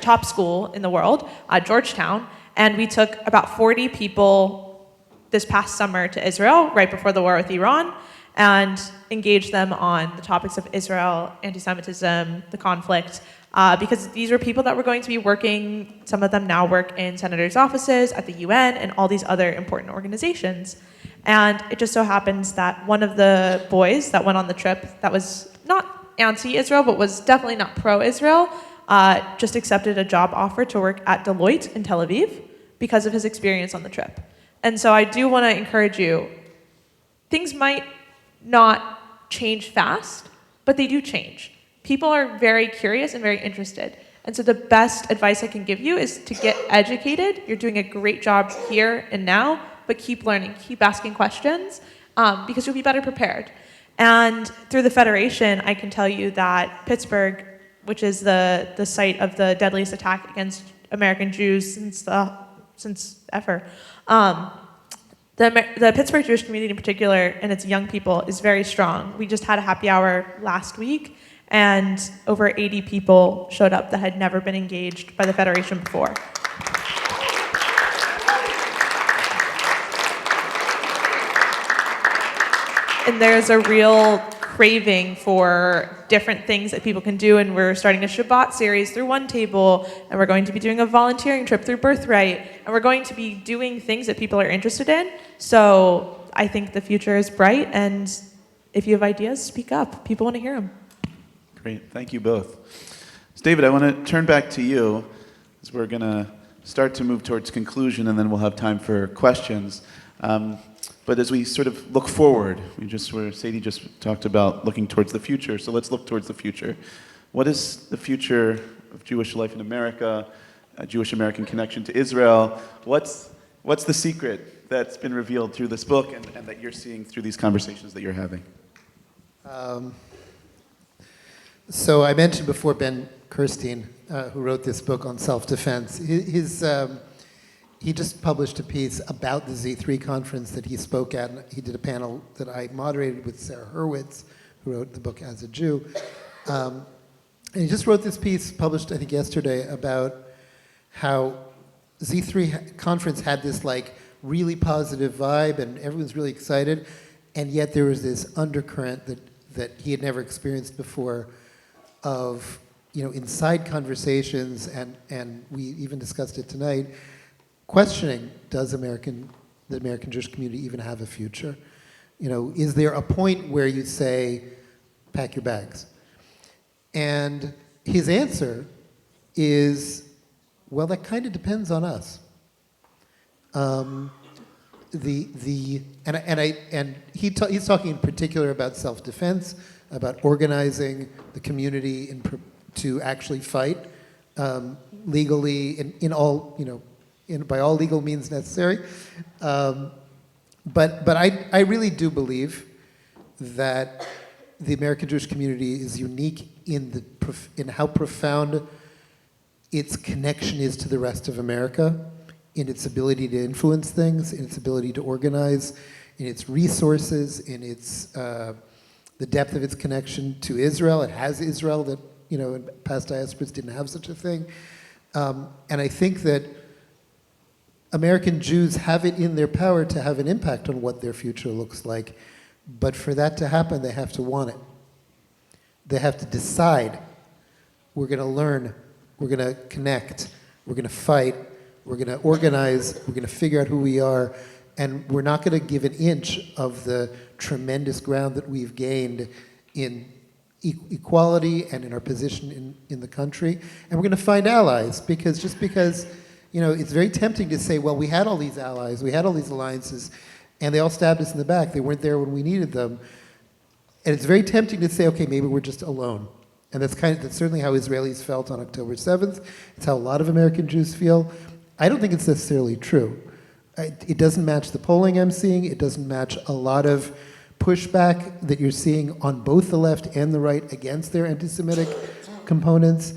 top school in the world, Georgetown, and we took about 40 people this past summer to Israel, right before the war with Iran, and engaged them on the topics of Israel, antisemitism, the conflict, because these were people that were going to be working, some of them now work in senators' offices, at the UN, and all these other important organizations. And it just so happens that one of the boys that went on the trip that was not anti-Israel, but was definitely not pro-Israel, just accepted a job offer to work at Deloitte in Tel Aviv because of his experience on the trip. And so I do want to encourage you, things might not change fast, but they do change. People are very curious and very interested. And so the best advice I can give you is to get educated. You're doing a great job here and now, but keep learning, keep asking questions, because you'll be better prepared. And through the Federation, I can tell you that Pittsburgh, which is the site of the deadliest attack against American Jews since ever, The Pittsburgh Jewish community in particular, and its young people, is very strong. We just had a happy hour last week, and over 80 people showed up that had never been engaged by the Federation before. And there's a real craving for different things that people can do, and we're starting a Shabbat series through One Table, and we're going to be doing a volunteering trip through Birthright, and we're going to be doing things that people are interested in. So I think the future is bright, and if you have ideas, speak up. People want to hear them. Great, thank you both. So David, I want to turn back to you, as we're going to start to move towards conclusion, and then we'll have time for questions. But as we sort of look forward, Sadie just talked about looking towards the future, so let's look towards the future. What is the future of Jewish life in America, a Jewish American connection to Israel? What's the secret that's been revealed through this book and that you're seeing through these conversations that you're having? So I mentioned before Ben Kirstein, who wrote this book on self-defense. He just published a piece about the Z3 conference that he spoke at, and he did a panel that I moderated with Sarah Hurwitz, who wrote the book As a Jew. And he just wrote this piece, published I think yesterday, about how Z3 conference had this like really positive vibe and everyone's really excited, and yet there was this undercurrent that he had never experienced before of, inside conversations, and we even discussed it tonight, questioning, does the American Jewish community even have a future? Is there a point where you say, pack your bags? And his answer is, well, that kind of depends on us. He's talking in particular about self-defense, about organizing the community to actually fight legally in all, by all legal means necessary. But I really do believe that the American Jewish community is unique in how profound its connection is to the rest of America, in its ability to influence things, in its ability to organize, in its resources, in its the depth of its connection to Israel. It has Israel that, in past diasporas didn't have such a thing. And I think that American Jews have it in their power to have an impact on what their future looks like. But for that to happen, they have to want it. They have to decide, we're going to learn, we're going to connect, we're going to fight, we're going to organize, we're going to figure out who we are, and we're not going to give an inch of the tremendous ground that we've gained in equality and in our position in the country. And we're going to find allies, because it's very tempting to say, well, we had all these allies, we had all these alliances, and they all stabbed us in the back. They weren't there when we needed them. And it's very tempting to say, okay, maybe we're just alone. And that's certainly how Israelis felt on October 7th. It's how a lot of American Jews feel. I don't think it's necessarily true. It doesn't match the polling I'm seeing. It doesn't match a lot of pushback that you're seeing on both the left and the right against their anti-Semitic components.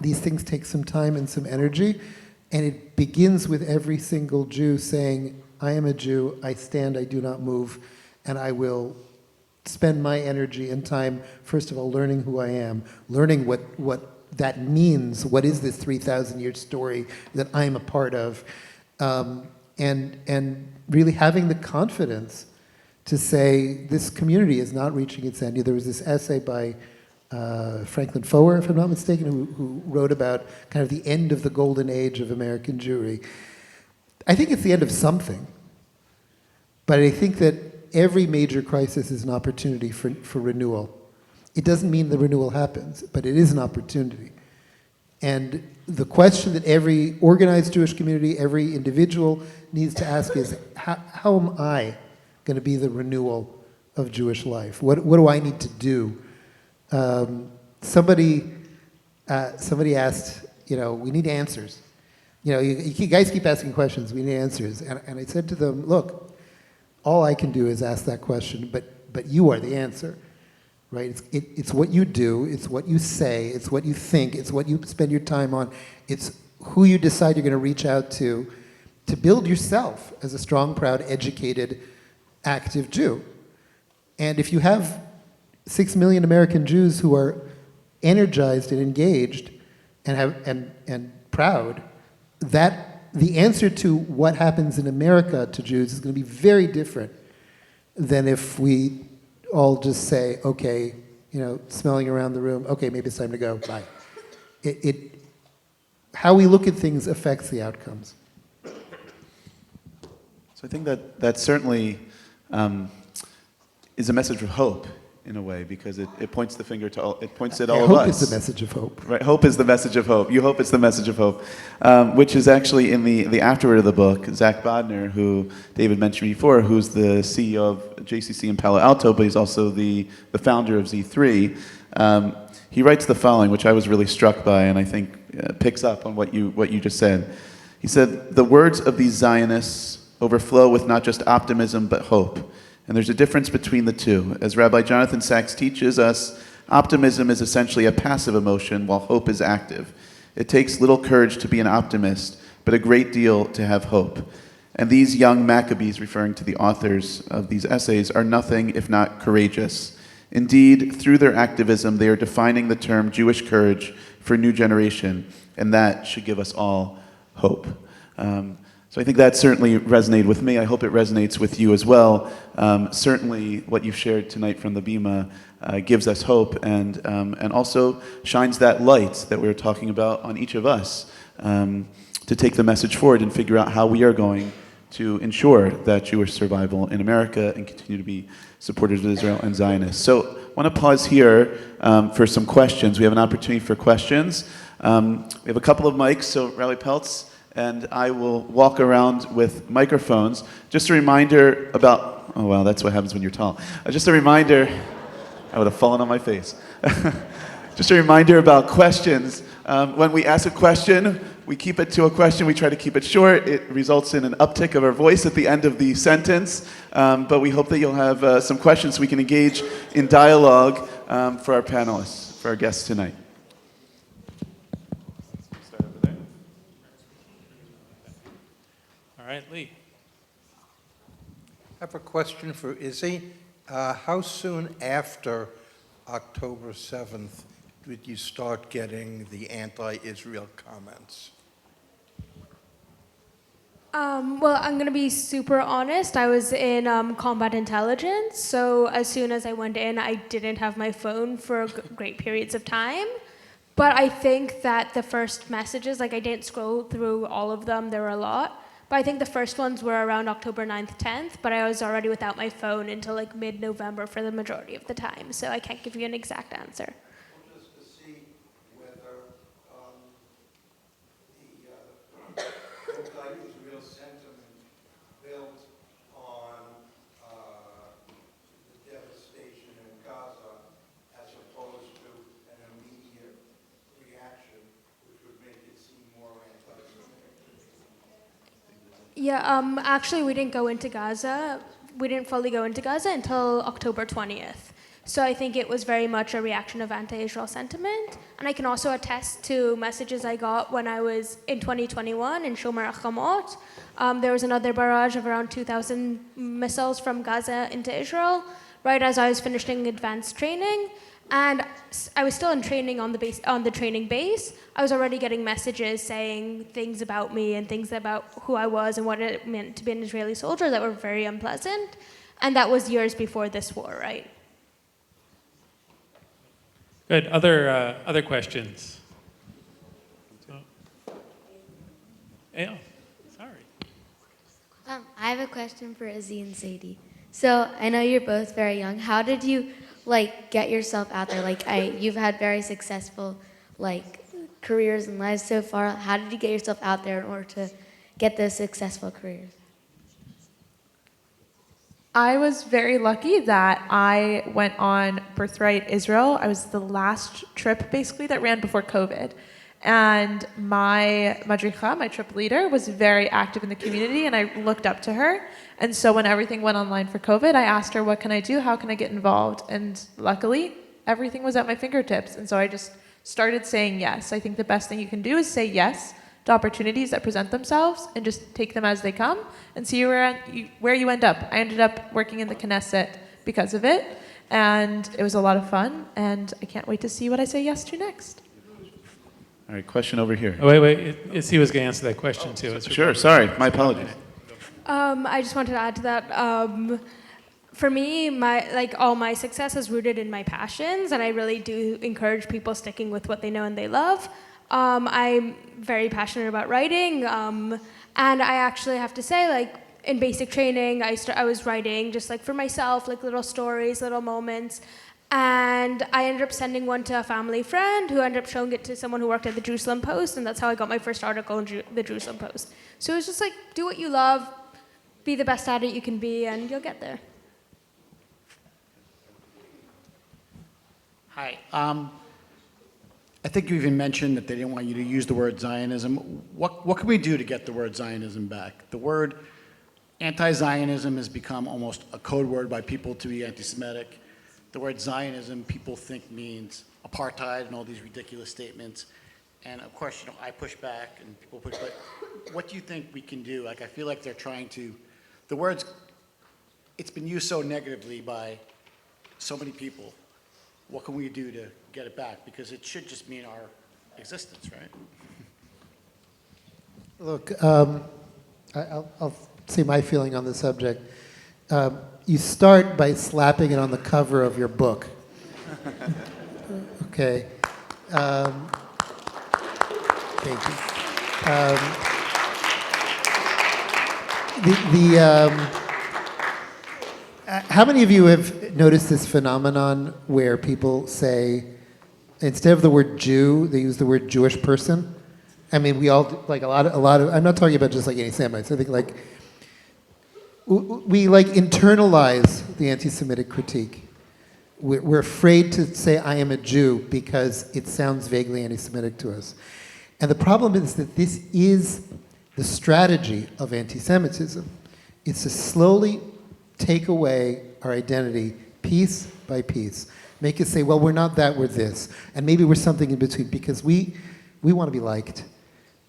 These things take some time and some energy, and it begins with every single Jew saying, I am a Jew, I stand, I do not move, and I will spend my energy and time, first of all, learning who I am, learning what that means, what is this 3,000-year story that I'm a part of, and really having the confidence to say, this community is not reaching its end. There was this essay by Franklin Foer, if I'm not mistaken, who wrote about kind of the end of the golden age of American Jewry. I think it's the end of something, but I think that every major crisis is an opportunity for renewal. It doesn't mean the renewal happens, but it is an opportunity. And the question that every organized Jewish community, every individual needs to ask is, how am I going to be the renewal of Jewish life? What do I need to do? Somebody asked, we need answers. You guys keep asking questions, we need answers. And I said to them, look, all I can do is ask that question, but you are the answer, right? It's what you do, it's what you say, it's what you think, it's what you spend your time on, it's who you decide you're going to reach out to, to build yourself as a strong, proud, educated, active Jew. And if you have 6 million American Jews who are energized and engaged and proud, that the answer to what happens in America to Jews is going to be very different than if we all just say, okay, smelling around the room, okay, maybe it's time to go, bye. How we look at things affects the outcomes. So I think that certainly is a message of hope in a way, because it points the finger to all, it points at all of us. Hope is the message of hope. Right, hope is the message of hope. You hope it's the message of hope, which is actually in the afterword of the book. Zach Bodner, who David mentioned before, who's the CEO of JCC in Palo Alto, but he's also the founder of Z3. He writes the following, which I was really struck by, and I think picks up on what you just said. He said, "The words of these Zionists overflow with not just optimism but hope. And there's a difference between the two. As Rabbi Jonathan Sachs teaches us, optimism is essentially a passive emotion, while hope is active. It takes little courage to be an optimist, but a great deal to have hope. And these young Maccabees," referring to the authors of these essays, "are nothing if not courageous. Indeed, through their activism, they are defining the term Jewish courage for a new generation, and that should give us all hope." So I think that certainly resonated with me. I hope it resonates with you as well. Certainly what you've shared tonight from the Bima gives us hope and also shines that light that we were talking about on each of us to take the message forward and figure out how we are going to ensure that Jewish survival in America and continue to be supporters of Israel and Zionists. So I want to pause here for some questions. We have an opportunity for questions. We have a couple of mics, so Rabbi Peltz and I will walk around with microphones. Just a reminder about, oh wow, that's what happens when you're tall. Just a reminder, I would have fallen on my face. Just a reminder about questions. When we ask a question, we keep it to a question. We try to keep it short. It results in an uptick of our voice at the end of the sentence. But we hope that you'll have some questions so we can engage in dialogue for our panelists, for our guests tonight. All right, Lee. I have a question for Issy. How soon after October 7th did you start getting the anti-Israel comments? Well, I'm going to be super honest. I was in combat intelligence, so as soon as I went in, I didn't have my phone for great periods of time. But I think that the first messages, I didn't scroll through all of them, there were a lot. But I think the first ones were around October 9th, 10th, but I was already without my phone until mid-November for the majority of the time, so I can't give you an exact answer. Just to see whether the anti-Israel sentiment built on the devastation in Gaza as opposed to an immediate reaction, which would make it seem more anti-Semitic. Yeah, actually, we didn't go into Gaza. We didn't fully go into Gaza until October 20th. So I think it was very much a reaction of anti-Israel sentiment. And I can also attest to messages I got when I was in 2021 in Shomer HaChamot. There was another barrage of around 2,000 missiles from Gaza into Israel, right as I was finishing advanced training. And I was still in training on the training base. I was already getting messages saying things about me and things about who I was and what it meant to be an Israeli soldier that were very unpleasant. And that was years before this war, right? Good. Other questions? Yeah. Sorry. I have a question for Izzy and Sadie. So I know you're both very young. How did you get yourself out there? You've had very successful careers and lives so far. How did you get yourself out there in order to get those successful careers? I was very lucky that I went on Birthright Israel. I was the last trip basically that ran before COVID. And my madricha, my trip leader, was very active in the community and I looked up to her. And so when everything went online for COVID, I asked her, what can I do? How can I get involved? And luckily, everything was at my fingertips. And so I just started saying yes. I think the best thing you can do is say yes to opportunities that present themselves and just take them as they come and see where you end up. I ended up working in the Knesset because of it, and it was a lot of fun, and I can't wait to see what I say yes to next. All right, question over here. Oh, wait. Issy was going to answer that question too. Sure, sorry, my apologies. I just wanted to add to that. For me, all my success is rooted in my passions, and I really do encourage people sticking with what they know and they love. I'm very passionate about writing, and I actually have to say, in basic training, I was writing just for myself, little stories, little moments. And I ended up sending one to a family friend who ended up showing it to someone who worked at the Jerusalem Post, and that's how I got my first article in the Jerusalem Post. So it was just do what you love, be the best at it you can be, and you'll get there. Hi. I think you even mentioned that they didn't want you to use the word Zionism. What can we do to get the word Zionism back? The word anti-Zionism has become almost a code word by people to be anti-Semitic. The word Zionism, people think means apartheid and all these ridiculous statements. And of course, I push back and people push back. What do you think we can do? I feel like they're trying to, the words, it's been used so negatively by so many people. What can we do to get it back? Because it should just mean our existence, right? Look, I'll say my feeling on the subject. You start by slapping it on the cover of your book. Okay. Thank you. How many of you have noticed this phenomenon where people say, instead of the word Jew, they use the word Jewish person? I mean, we all, a lot of, I'm not talking about just any Semites. I think we internalize the anti-Semitic critique. We're afraid to say I am a Jew because it sounds vaguely anti-Semitic to us. And the problem is that this is the strategy of anti-Semitism. It's to slowly take away our identity piece by piece. Make us say, well, we're not that, we're this. And maybe we're something in between because we want to be liked.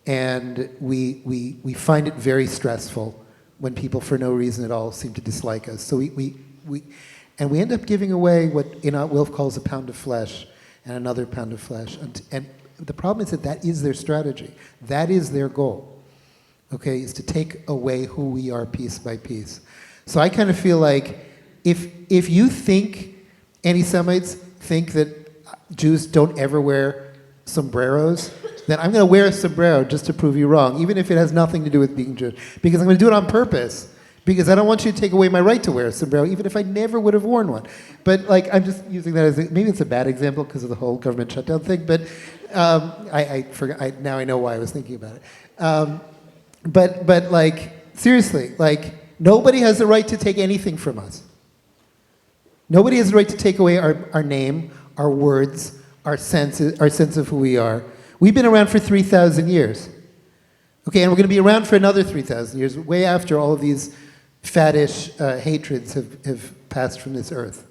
And we find it very stressful when people, for no reason at all, seem to dislike us. So we end up giving away what Enoch Wilf calls a pound of flesh and another pound of flesh. And the problem is that is their strategy. That is their goal, okay, is to take away who we are piece by piece. So I kind of feel like if you think anti-Semites think that Jews don't ever wear sombreros, then I'm going to wear a sombrero just to prove you wrong, even if it has nothing to do with being Jewish. Because I'm going to do it on purpose. Because I don't want you to take away my right to wear a sombrero, even if I never would have worn one. But I'm just using that as maybe it's a bad example because of the whole government shutdown thing. But I forgot. Now I know why I was thinking about it. But seriously, nobody has the right to take anything from us. Nobody has the right to take away our name, our words, our sense of who we are. We've been around for 3,000 years. Okay, and we're going to be around for another 3,000 years, way after all of these faddish hatreds have passed from this earth.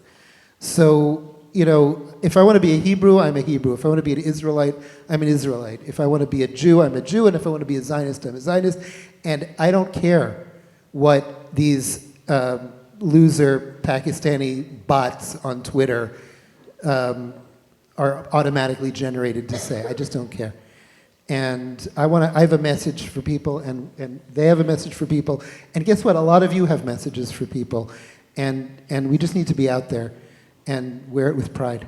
So, if I want to be a Hebrew, I'm a Hebrew. If I want to be an Israelite, I'm an Israelite. If I want to be a Jew, I'm a Jew. And if I want to be a Zionist, I'm a Zionist. And I don't care what these loser Pakistani bots on Twitter are automatically generated to say. I just don't care. And I have a message for people, and they have a message for people. And guess what? A lot of you have messages for people. And we just need to be out there and wear it with pride.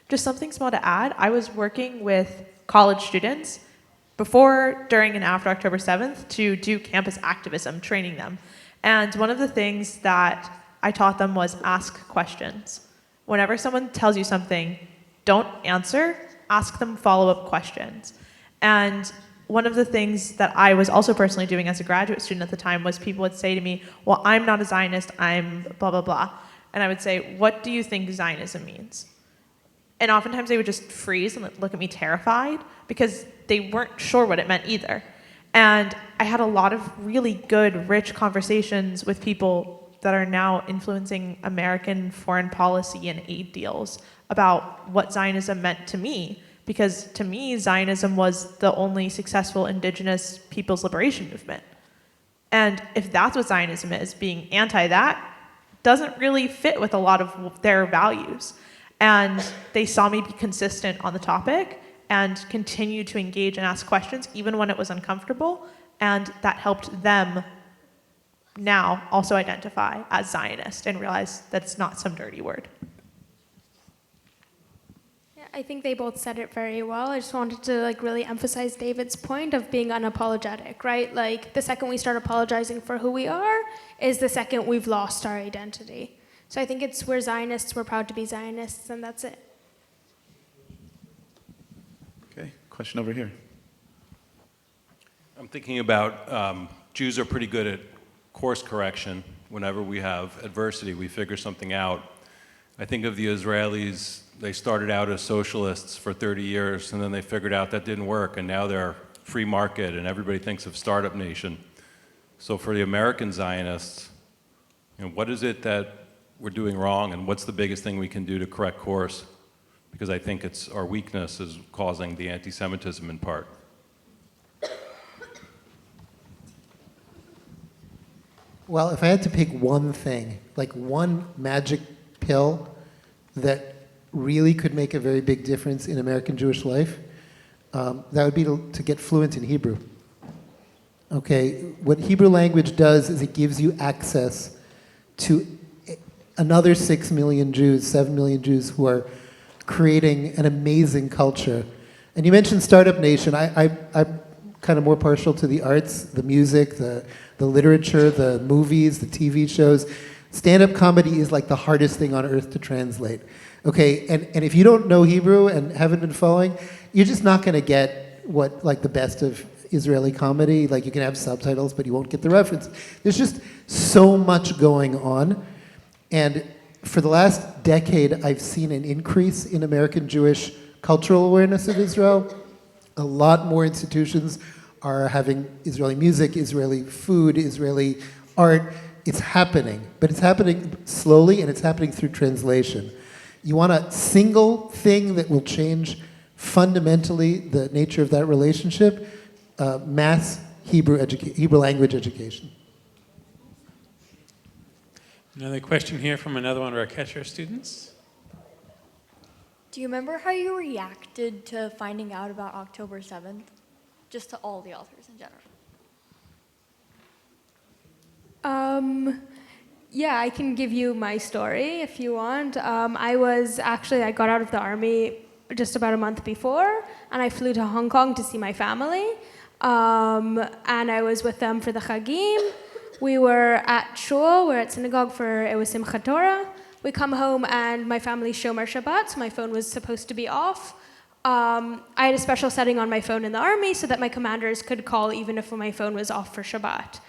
Just something small to add. I was working with college students before, during, and after October 7th to do campus activism, training them. And one of the things that I taught them was ask questions. Whenever someone tells you something, don't answer, ask them follow-up questions. And one of the things that I was also personally doing as a graduate student at the time was people would say to me, well, I'm not a Zionist, I'm blah, blah, blah. And I would say, what do you think Zionism means? And oftentimes they would just freeze and look at me terrified because they weren't sure what it meant either. And I had a lot of really good, rich conversations with people that are now influencing American foreign policy and aid deals about what Zionism meant to me. Because to me, Zionism was the only successful indigenous people's liberation movement. And if that's what Zionism is, being anti that, doesn't really fit with a lot of their values. And they saw me be consistent on the topic and continue to engage and ask questions even when it was uncomfortable. And that helped them now also identify as Zionist and realize that it's not some dirty word. I think they both said it very well. I just wanted to really emphasize David's point of being unapologetic, right? Like the second we start apologizing for who we are is the second we've lost our identity. So I think we're Zionists, we're proud to be Zionists, and that's it. Okay, question over here. I'm thinking about Jews are pretty good at course correction. Whenever we have adversity, we figure something out. I think of the Israelis. They started out as socialists for 30 years, and then they figured out that didn't work, and now they're free market, and everybody thinks of startup nation. So for the American Zionists, what is it that we're doing wrong, and what's the biggest thing we can do to correct course? Because I think it's our weakness is causing the anti-Semitism in part. Well, if I had to pick one thing, like one magic pill that really could make a very big difference in American Jewish life, that would be to get fluent in Hebrew. Okay, what Hebrew language does is it gives you access to another 6 million Jews, 7 million Jews who are creating an amazing culture. And you mentioned Startup Nation. I'm kind of more partial to the arts, the music, the literature, the movies, the TV shows. Stand-up comedy is like the hardest thing on earth to translate. Okay, and if you don't know Hebrew and haven't been following, you're just not going to get the best of Israeli comedy. Like you can have subtitles, but you won't get the reference. There's just so much going on. And for the last decade, I've seen an increase in American Jewish cultural awareness of Israel. A lot more institutions are having Israeli music, Israeli food, Israeli art. It's happening, but it's happening slowly and it's happening through translation. You want a single thing that will change fundamentally the nature of that relationship? Mass Hebrew language education. Another question here from another one of our catcher students. Do you remember how you reacted to finding out about October 7th? Just to all the authors in general. Yeah, I can give you my story if you want. I got out of the army just about a month before, and I flew to Hong Kong to see my family. And I was with them for the Chagim. We were at shul, we were at synagogue it was Simchat Torah. We come home and my family's Shomer Shabbat, so my phone was supposed to be off. I had a special setting on my phone in the army so that my commanders could call even if my phone was off for Shabbat.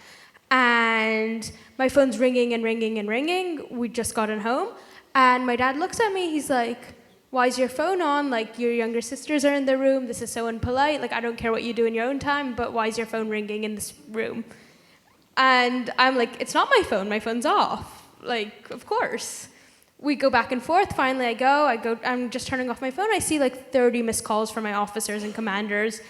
And my phone's ringing and ringing and ringing. We'd just gotten home. And my dad looks at me, he's like, why is your phone on? Like, your younger sisters are in the room. This is so impolite. Like, I don't care what you do in your own time, but why is your phone ringing in this room? And I'm like, it's not my phone. My phone's off. Like, of course. We go back and forth. Finally, I'm just turning off my phone. I see 30 missed calls from my officers and commanders.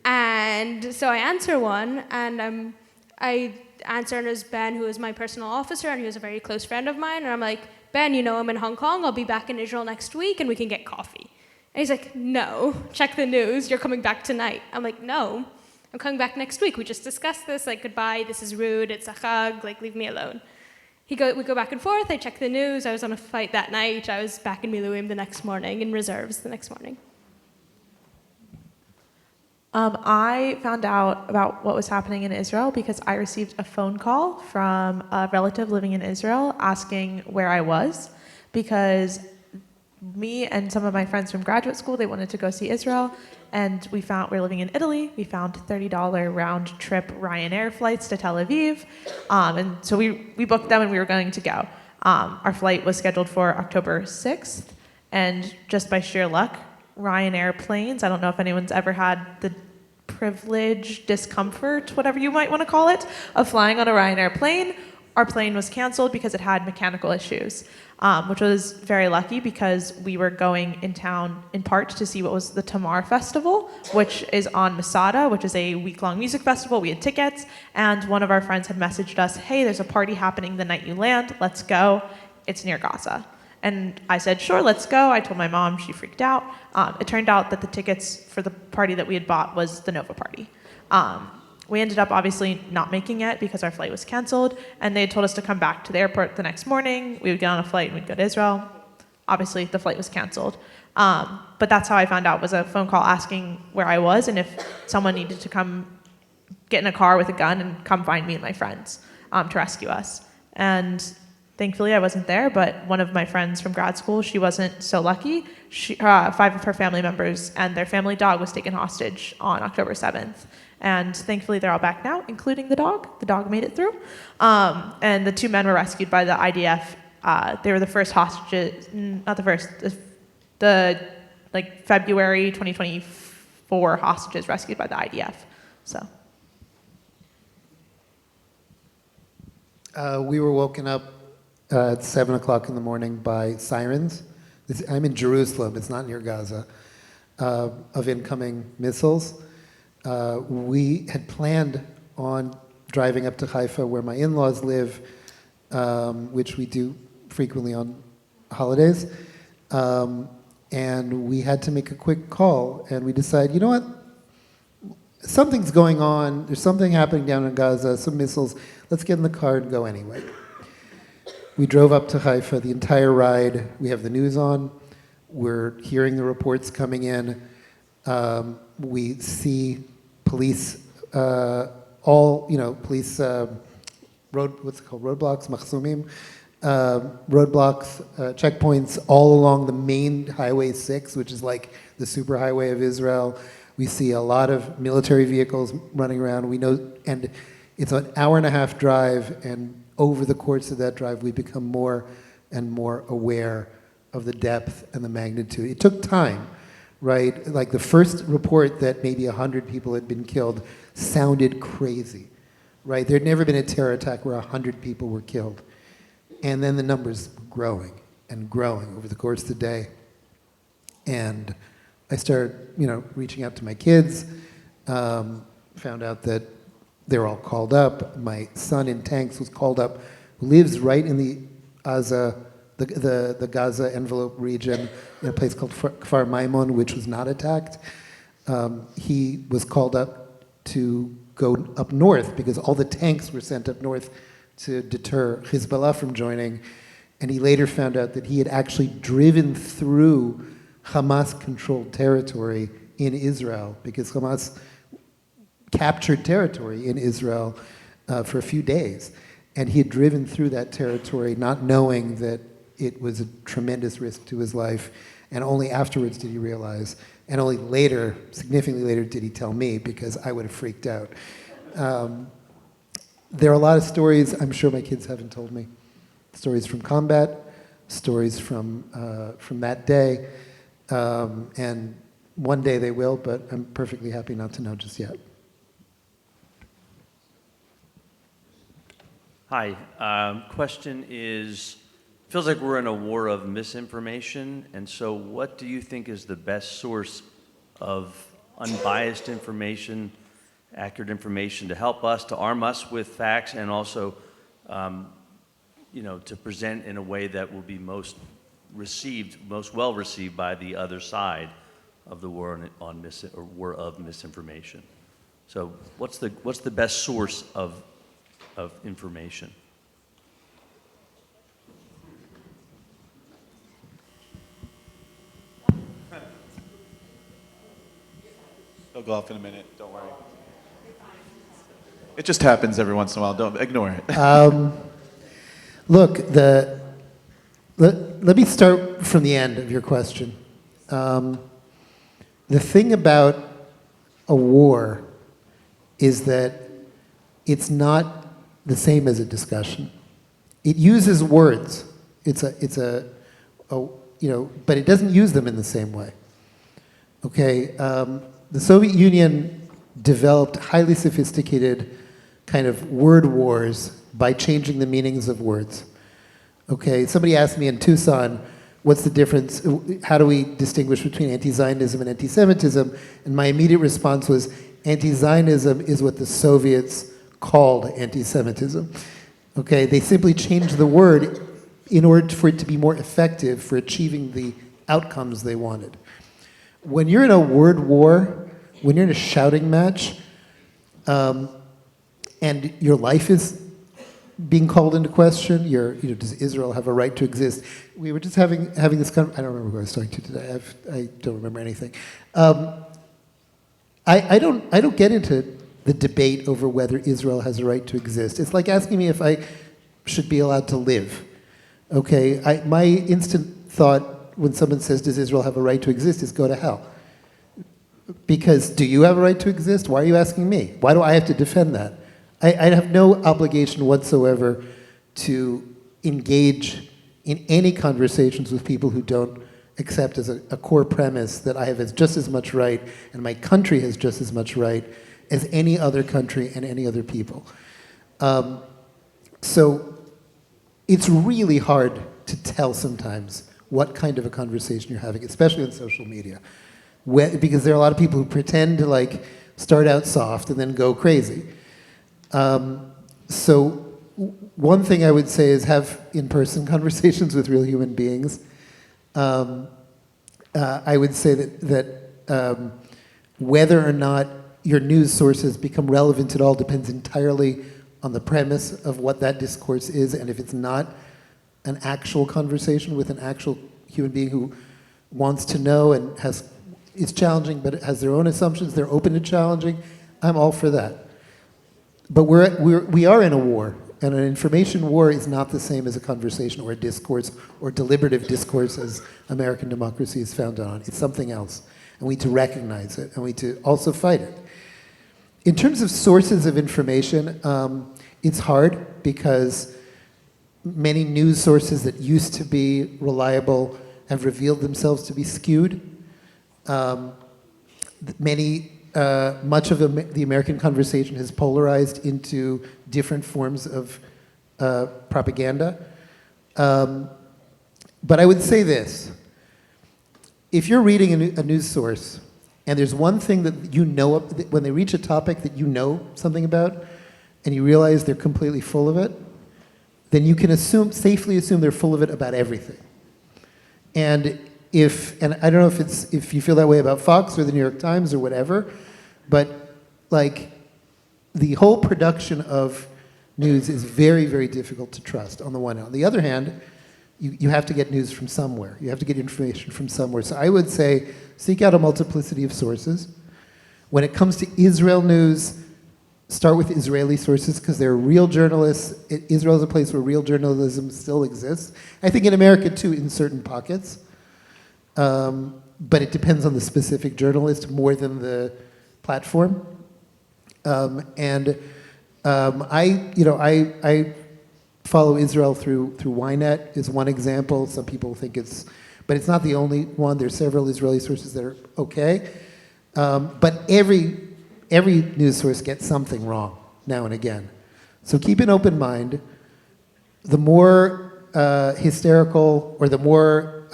And so I answer one, and I answer, and it was Ben, who is my personal officer, and he was a very close friend of mine. And I'm like, Ben, I'm in Hong Kong. I'll be back in Israel next week, and we can get coffee. And he's like, no, check the news. You're coming back tonight. I'm like, no, I'm coming back next week. We just discussed this. Goodbye. This is rude. It's a chag. Leave me alone. We go back and forth. I check the news. I was on a flight that night. I was back in Miluim the next morning, in reserves the next morning. I found out about what was happening in Israel because I received a phone call from a relative living in Israel asking where I was, because me and some of my friends from graduate school, they wanted to go see Israel, and we were living in Italy. We found $30 round trip Ryanair flights to Tel Aviv, and so we booked them and we were going to go. Our flight was scheduled for October 6th, and just by sheer luck, Ryanair planes, I don't know if anyone's ever had the privilege, discomfort, whatever you might want to call it, of flying on a Ryanair plane. our plane was canceled because it had mechanical issues, which was very lucky because we were going in town in part to see what was the Tamar Festival, which is on Masada, which is a week-long music festival. We had tickets, and one of our friends had messaged us, hey, there's a party happening the night you land, let's go. It's near Gaza. And I said, sure, let's go. I told my mom, she freaked out. It turned out that the tickets for the party that we had bought was the Nova party. We ended up obviously not making it because our flight was canceled, and they had told us to come back to the airport the next morning. We would get on a flight and we'd go to Israel. Obviously, the flight was canceled. But that's how I found out, was a phone call asking where I was and if someone needed to come get in a car with a gun and come find me and my friends to rescue us. And thankfully, I wasn't there, but one of my friends from grad school, she wasn't so lucky. 5 of her family members and their family dog was taken hostage on October 7th. And thankfully, they're all back now, including the dog. The dog made it through. And the 2 men were rescued by the IDF. They were the first hostages, not the first, the February 2024 hostages rescued by the IDF. So. We were woken up at 7 o'clock in the morning by sirens. I'm in Jerusalem, it's not near Gaza, of incoming missiles. We had planned on driving up to Haifa, where my in-laws live, which we do frequently on holidays. And we had to make a quick call, and we decided, you know what? Something's going on. There's something happening down in Gaza, some missiles. Let's get in the car and go anyway. We drove up to Haifa the entire ride. We have the news on. We're hearing the reports coming in. We see police, police roadblocks, machsumim, roadblocks, checkpoints all along the main Highway 6, which is like the superhighway of Israel. We see a lot of military vehicles running around. We know, and it's an hour-and-a-half drive, and over the course of that drive, we become more and more aware of the depth and the magnitude. It took time, right? Like the first report that maybe 100 people had been killed sounded crazy, right? There had never been a terror attack where 100 people were killed. And then the numbers were growing and growing over the course of the day. And I started, reaching out to my kids, found out that they're all called up. My son in tanks was called up, who lives right in the Gaza envelope region, in a place called Kfar Maimon, which was not attacked. He was called up to go up north because all the tanks were sent up north to deter Hezbollah from joining. And he later found out that he had actually driven through Hamas-controlled territory in Israel, because Hamas captured territory in Israel for a few days. And he had driven through that territory not knowing that it was a tremendous risk to his life. And only afterwards did he realize, and only later, significantly later, did he tell me, because I would have freaked out. There are a lot of stories I'm sure my kids haven't told me. Stories from combat, stories from that day. And one day they will, but I'm perfectly happy not to know just yet. Hi. Question is, feels like we're in a war of misinformation, and so what do you think is the best source of unbiased information, accurate information to help us, to arm us with facts, and also, to present in a way that will be most well received by the other side of the war of misinformation? So, what's the best source of information? It'll go off in a minute, don't worry. It just happens every once in a while, don't ignore it. Look, let me start from the end of your question. The thing about a war is that it's not the same as a discussion. It uses words. But it doesn't use them in the same way. Okay, the Soviet Union developed highly sophisticated kind of word wars by changing the meanings of words. Okay, somebody asked me in Tucson, what's the difference, how do we distinguish between anti-Zionism and anti-Semitism? And my immediate response was, anti-Zionism is what the Soviets called anti-Semitism. Okay, they simply changed the word in order for it to be more effective for achieving the outcomes they wanted. When you're in a word war, when you're in a shouting match, and your life is being called into question, does Israel have a right to exist? We were just having this I don't remember who I was talking to today. I don't remember anything. I don't get into the debate over whether Israel has a right to exist. It's like asking me if I should be allowed to live. Okay, my instant thought when someone says, does Israel have a right to exist, is go to hell. Because do you have a right to exist? Why are you asking me? Why do I have to defend that? I have no obligation whatsoever to engage in any conversations with people who don't accept as a core premise that I have just as much right and my country has just as much right as any other country and any other people. So it's really hard to tell sometimes what kind of a conversation you're having, especially on social media, because there are a lot of people who pretend to start out soft and then go crazy. So one thing I would say is have in-person conversations with real human beings. I would say that whether or not your news sources become relevant at all depends entirely on the premise of what that discourse is, and if it's not an actual conversation with an actual human being who wants to know and is challenging but has their own assumptions, they're open to challenging, I'm all for that. But we are in a war, and an information war is not the same as a conversation or a discourse or deliberative discourse as American democracy is founded on. It's something else, and we need to recognize it, and we need to also fight it. In terms of sources of information, it's hard because many news sources that used to be reliable have revealed themselves to be skewed. Much of the American conversation has polarized into different forms of propaganda. But I would say this. If you're reading a news source and there's one thing that you know, when they reach a topic that you know something about and you realize they're completely full of it, then you can safely assume they're full of it about everything. And I don't know if you feel that way about Fox or the New York Times or whatever, but the whole production of news is very, very difficult to trust on the one hand. On the other hand, you have to get news from somewhere. You have to get information from somewhere. So I would say seek out a multiplicity of sources. When it comes to Israel news, start with Israeli sources because they're real journalists. Israel is a place where real journalism still exists. I think in America too, in certain pockets. But it depends on the specific journalist more than the platform. I follow Israel through Ynet is one example. Some people think but it's not the only one. There's several Israeli sources that are okay. But every news source gets something wrong now and again. So keep an open mind. The more hysterical or the more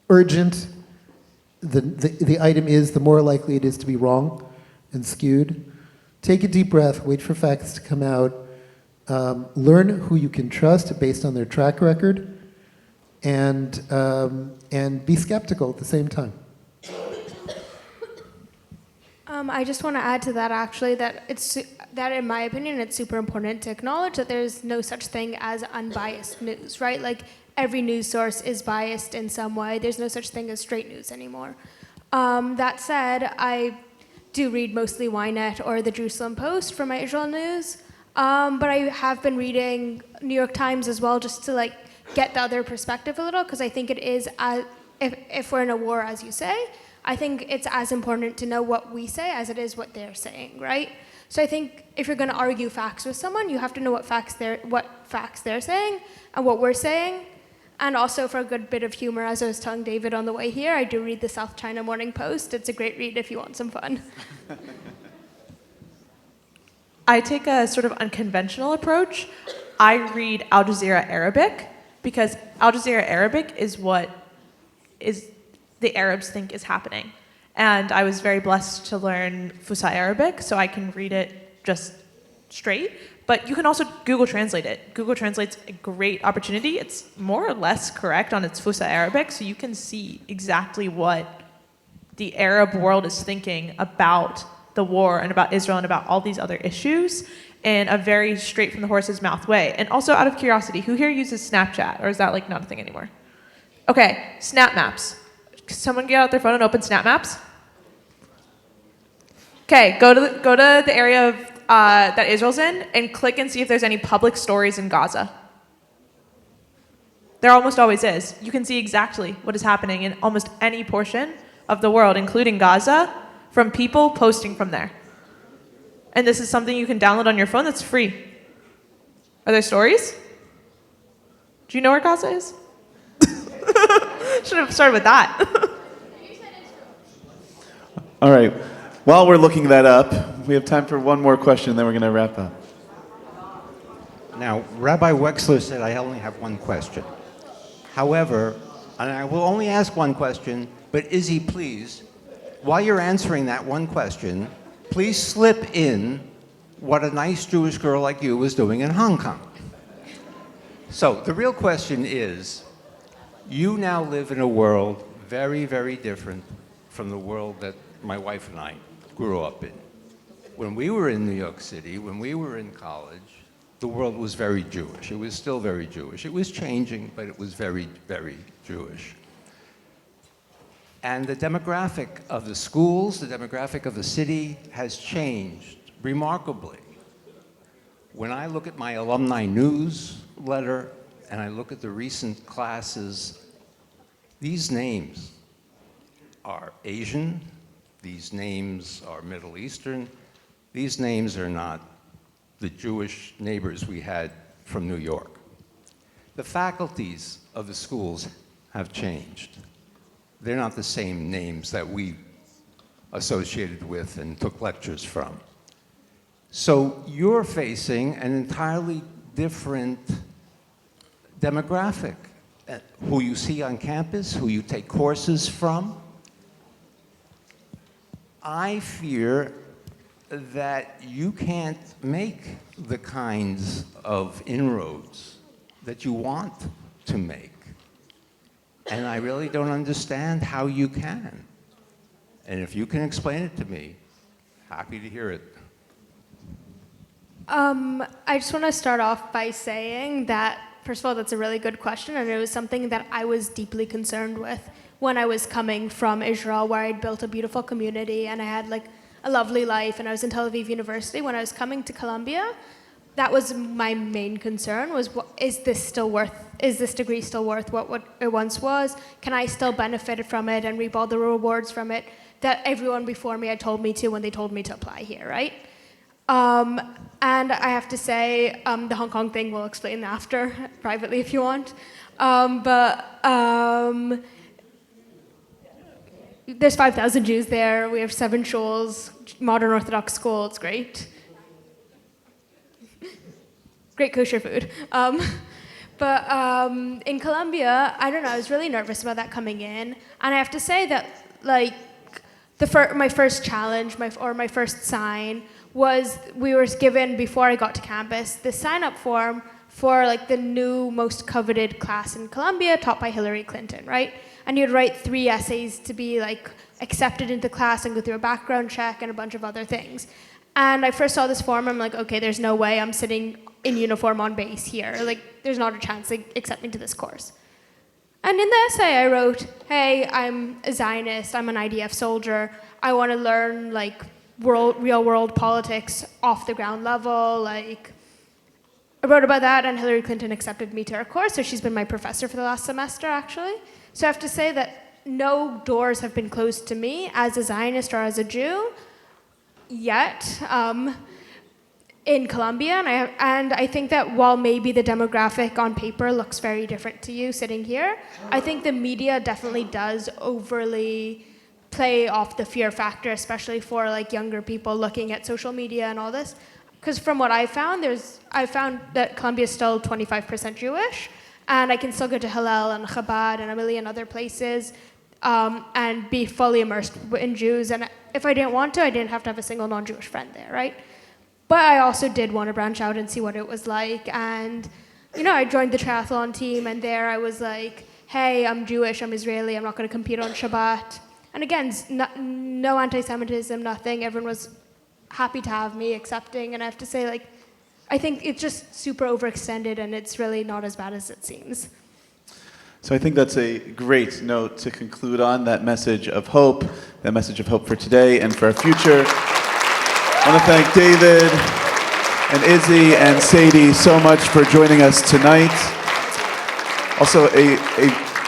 urgent the item is, the more likely it is to be wrong and skewed. Take a deep breath, wait for facts to come out, learn who you can trust based on their track record, and be skeptical at the same time. I just want to add to that actually that in my opinion it's super important to acknowledge that there's no such thing as unbiased news, right? Like every news source is biased in some way. There's no such thing as straight news anymore. That said, I do read mostly Ynet or the Jerusalem Post for my Israel news, but I have been reading New York Times as well just to get the other perspective a little, because I think it is, if we're in a war, as you say, I think it's as important to know what we say as it is what they're saying, right? So I think if you're going to argue facts with someone, you have to know what facts they're saying and what we're saying. And also for a good bit of humor, as I was telling David on the way here, I do read the South China Morning Post. It's a great read if you want some fun. I take a sort of unconventional approach. I read Al Jazeera Arabic because Al Jazeera Arabic is what is the Arabs think is happening. And I was very blessed to learn Fusha Arabic, so I can read it just straight. But you can also Google Translate it. Google Translate's a great opportunity. It's more or less correct on its Fusha Arabic, so you can see exactly what the Arab world is thinking about the war and about Israel and about all these other issues in a very straight from the horse's mouth way. And also, out of curiosity, who here uses Snapchat, or is that like not a thing anymore? Okay, Snap Maps. Someone get out their phone and open Snap Maps. Okay, go to the area of, that Israel's in and click and see if there's any public stories in Gaza. There almost always is. You can see exactly what is happening in almost any portion of the world, including Gaza, from people posting from there. And this is something you can download on your phone that's free. Are there stories? Do you know where Gaza is? Should have started with that. All right. While we're looking that up, we have time for one more question, then we're going to wrap up. Now, Rabbi Wexler said I only have one question. However, and I will only ask one question, but Issy, please, while you're answering that one question, please slip in what a nice Jewish girl like you was doing in Hong Kong. So the real question is, you now live in a world very, very different from the world that my wife and I grew up in. When we were in New York City, when we were in college, the world was very Jewish. It was still very Jewish. It was changing, but it was very, very Jewish. And the demographic of the schools, the demographic of the city has changed remarkably. When I look at my alumni newsletter and I look at the recent classes, these names are Asian, these names are Middle Eastern, these names are not the Jewish neighbors we had from New York. The faculties of the schools have changed. They're not the same names that we associated with and took lectures from. So you're facing an entirely different demographic. Who you see on campus, who you take courses from. I fear that you can't make the kinds of inroads that you want to make. And I really don't understand how you can. And if you can explain it to me, happy to hear it. I just want to start off by saying that, first of all, that's a really good question, and it was something that I was deeply concerned with when I was coming from Israel, where I'd built a beautiful community and I had like a lovely life, and I was in Tel Aviv University. When I was coming to Columbia, that was my main concern, was is this degree still worth what it once was? Can I still benefit from it and reap all the rewards from it that everyone before me had told me to when they told me to apply here, right? And I have to say, the Hong Kong thing we'll explain after, privately if you want. There's 5,000 Jews there. We have 7 shuls, modern Orthodox school. It's great. Great kosher food. In Columbia, I don't know, I was really nervous about that coming in. And I have to say that, like, my first challenge, my first sign, was we were given, before I got to campus, the sign-up form for like the new most coveted class in Columbia taught by Hillary Clinton, right? And you'd write 3 essays to be like accepted into class and go through a background check and a bunch of other things. And I first saw this form, I'm like, okay, there's no way I'm sitting in uniform on base here. Like, there's not a chance they accept me to this course. And in the essay I wrote, hey, I'm a Zionist, I'm an IDF soldier, I want to learn like real world politics off the ground level. Like, I wrote about that, and Hillary Clinton accepted me to her course, so she's been my professor for the last semester, actually. So I have to say that no doors have been closed to me as a Zionist or as a Jew yet in Columbia, and I think that while maybe the demographic on paper looks very different to you sitting here, I think the media definitely does overly play off the fear factor, especially for like younger people looking at social media and all this. Because from what I found that Columbia is still 25% Jewish, and I can still go to Hillel and Chabad and a million other places and be fully immersed in Jews. And if I didn't want to, I didn't have to have a single non-Jewish friend there, right? But I also did want to branch out and see what it was like. And, I joined the triathlon team, and there I was like, hey, I'm Jewish, I'm Israeli, I'm not going to compete on Shabbat. And again, no anti-Semitism, nothing. Everyone was happy to have me, accepting. And I have to say, I think it's just super overextended, and it's really not as bad as it seems. So I think that's a great note to conclude on, that message of hope for today and for our future. I want to thank David and Issy and Sadie so much for joining us tonight. Also, a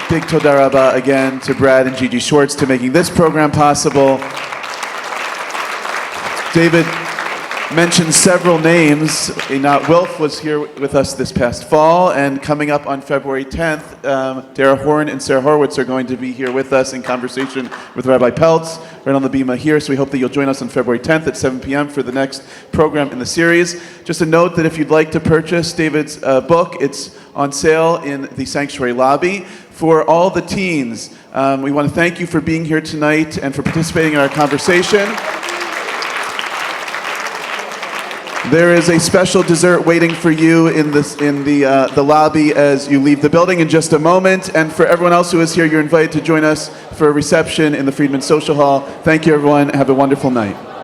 big toda rabba again to Brad and Gigi Schwartz to making this program possible. David mentioned several names. Einat Wilf was here with us this past fall, and coming up on February 10th, Dara Horn and Sarah Horowitz are going to be here with us in conversation with Rabbi Peltz, right on the bima here. So we hope that you'll join us on February 10th at 7 p.m. for the next program in the series. Just a note that if you'd like to purchase David's book, it's on sale in the sanctuary lobby. For all the teens, we want to thank you for being here tonight and for participating in our conversation. There is a special dessert waiting for you in the lobby as you leave the building in just a moment. And for everyone else who is here, you're invited to join us for a reception in the Friedman Social Hall. Thank you, everyone. Have a wonderful night.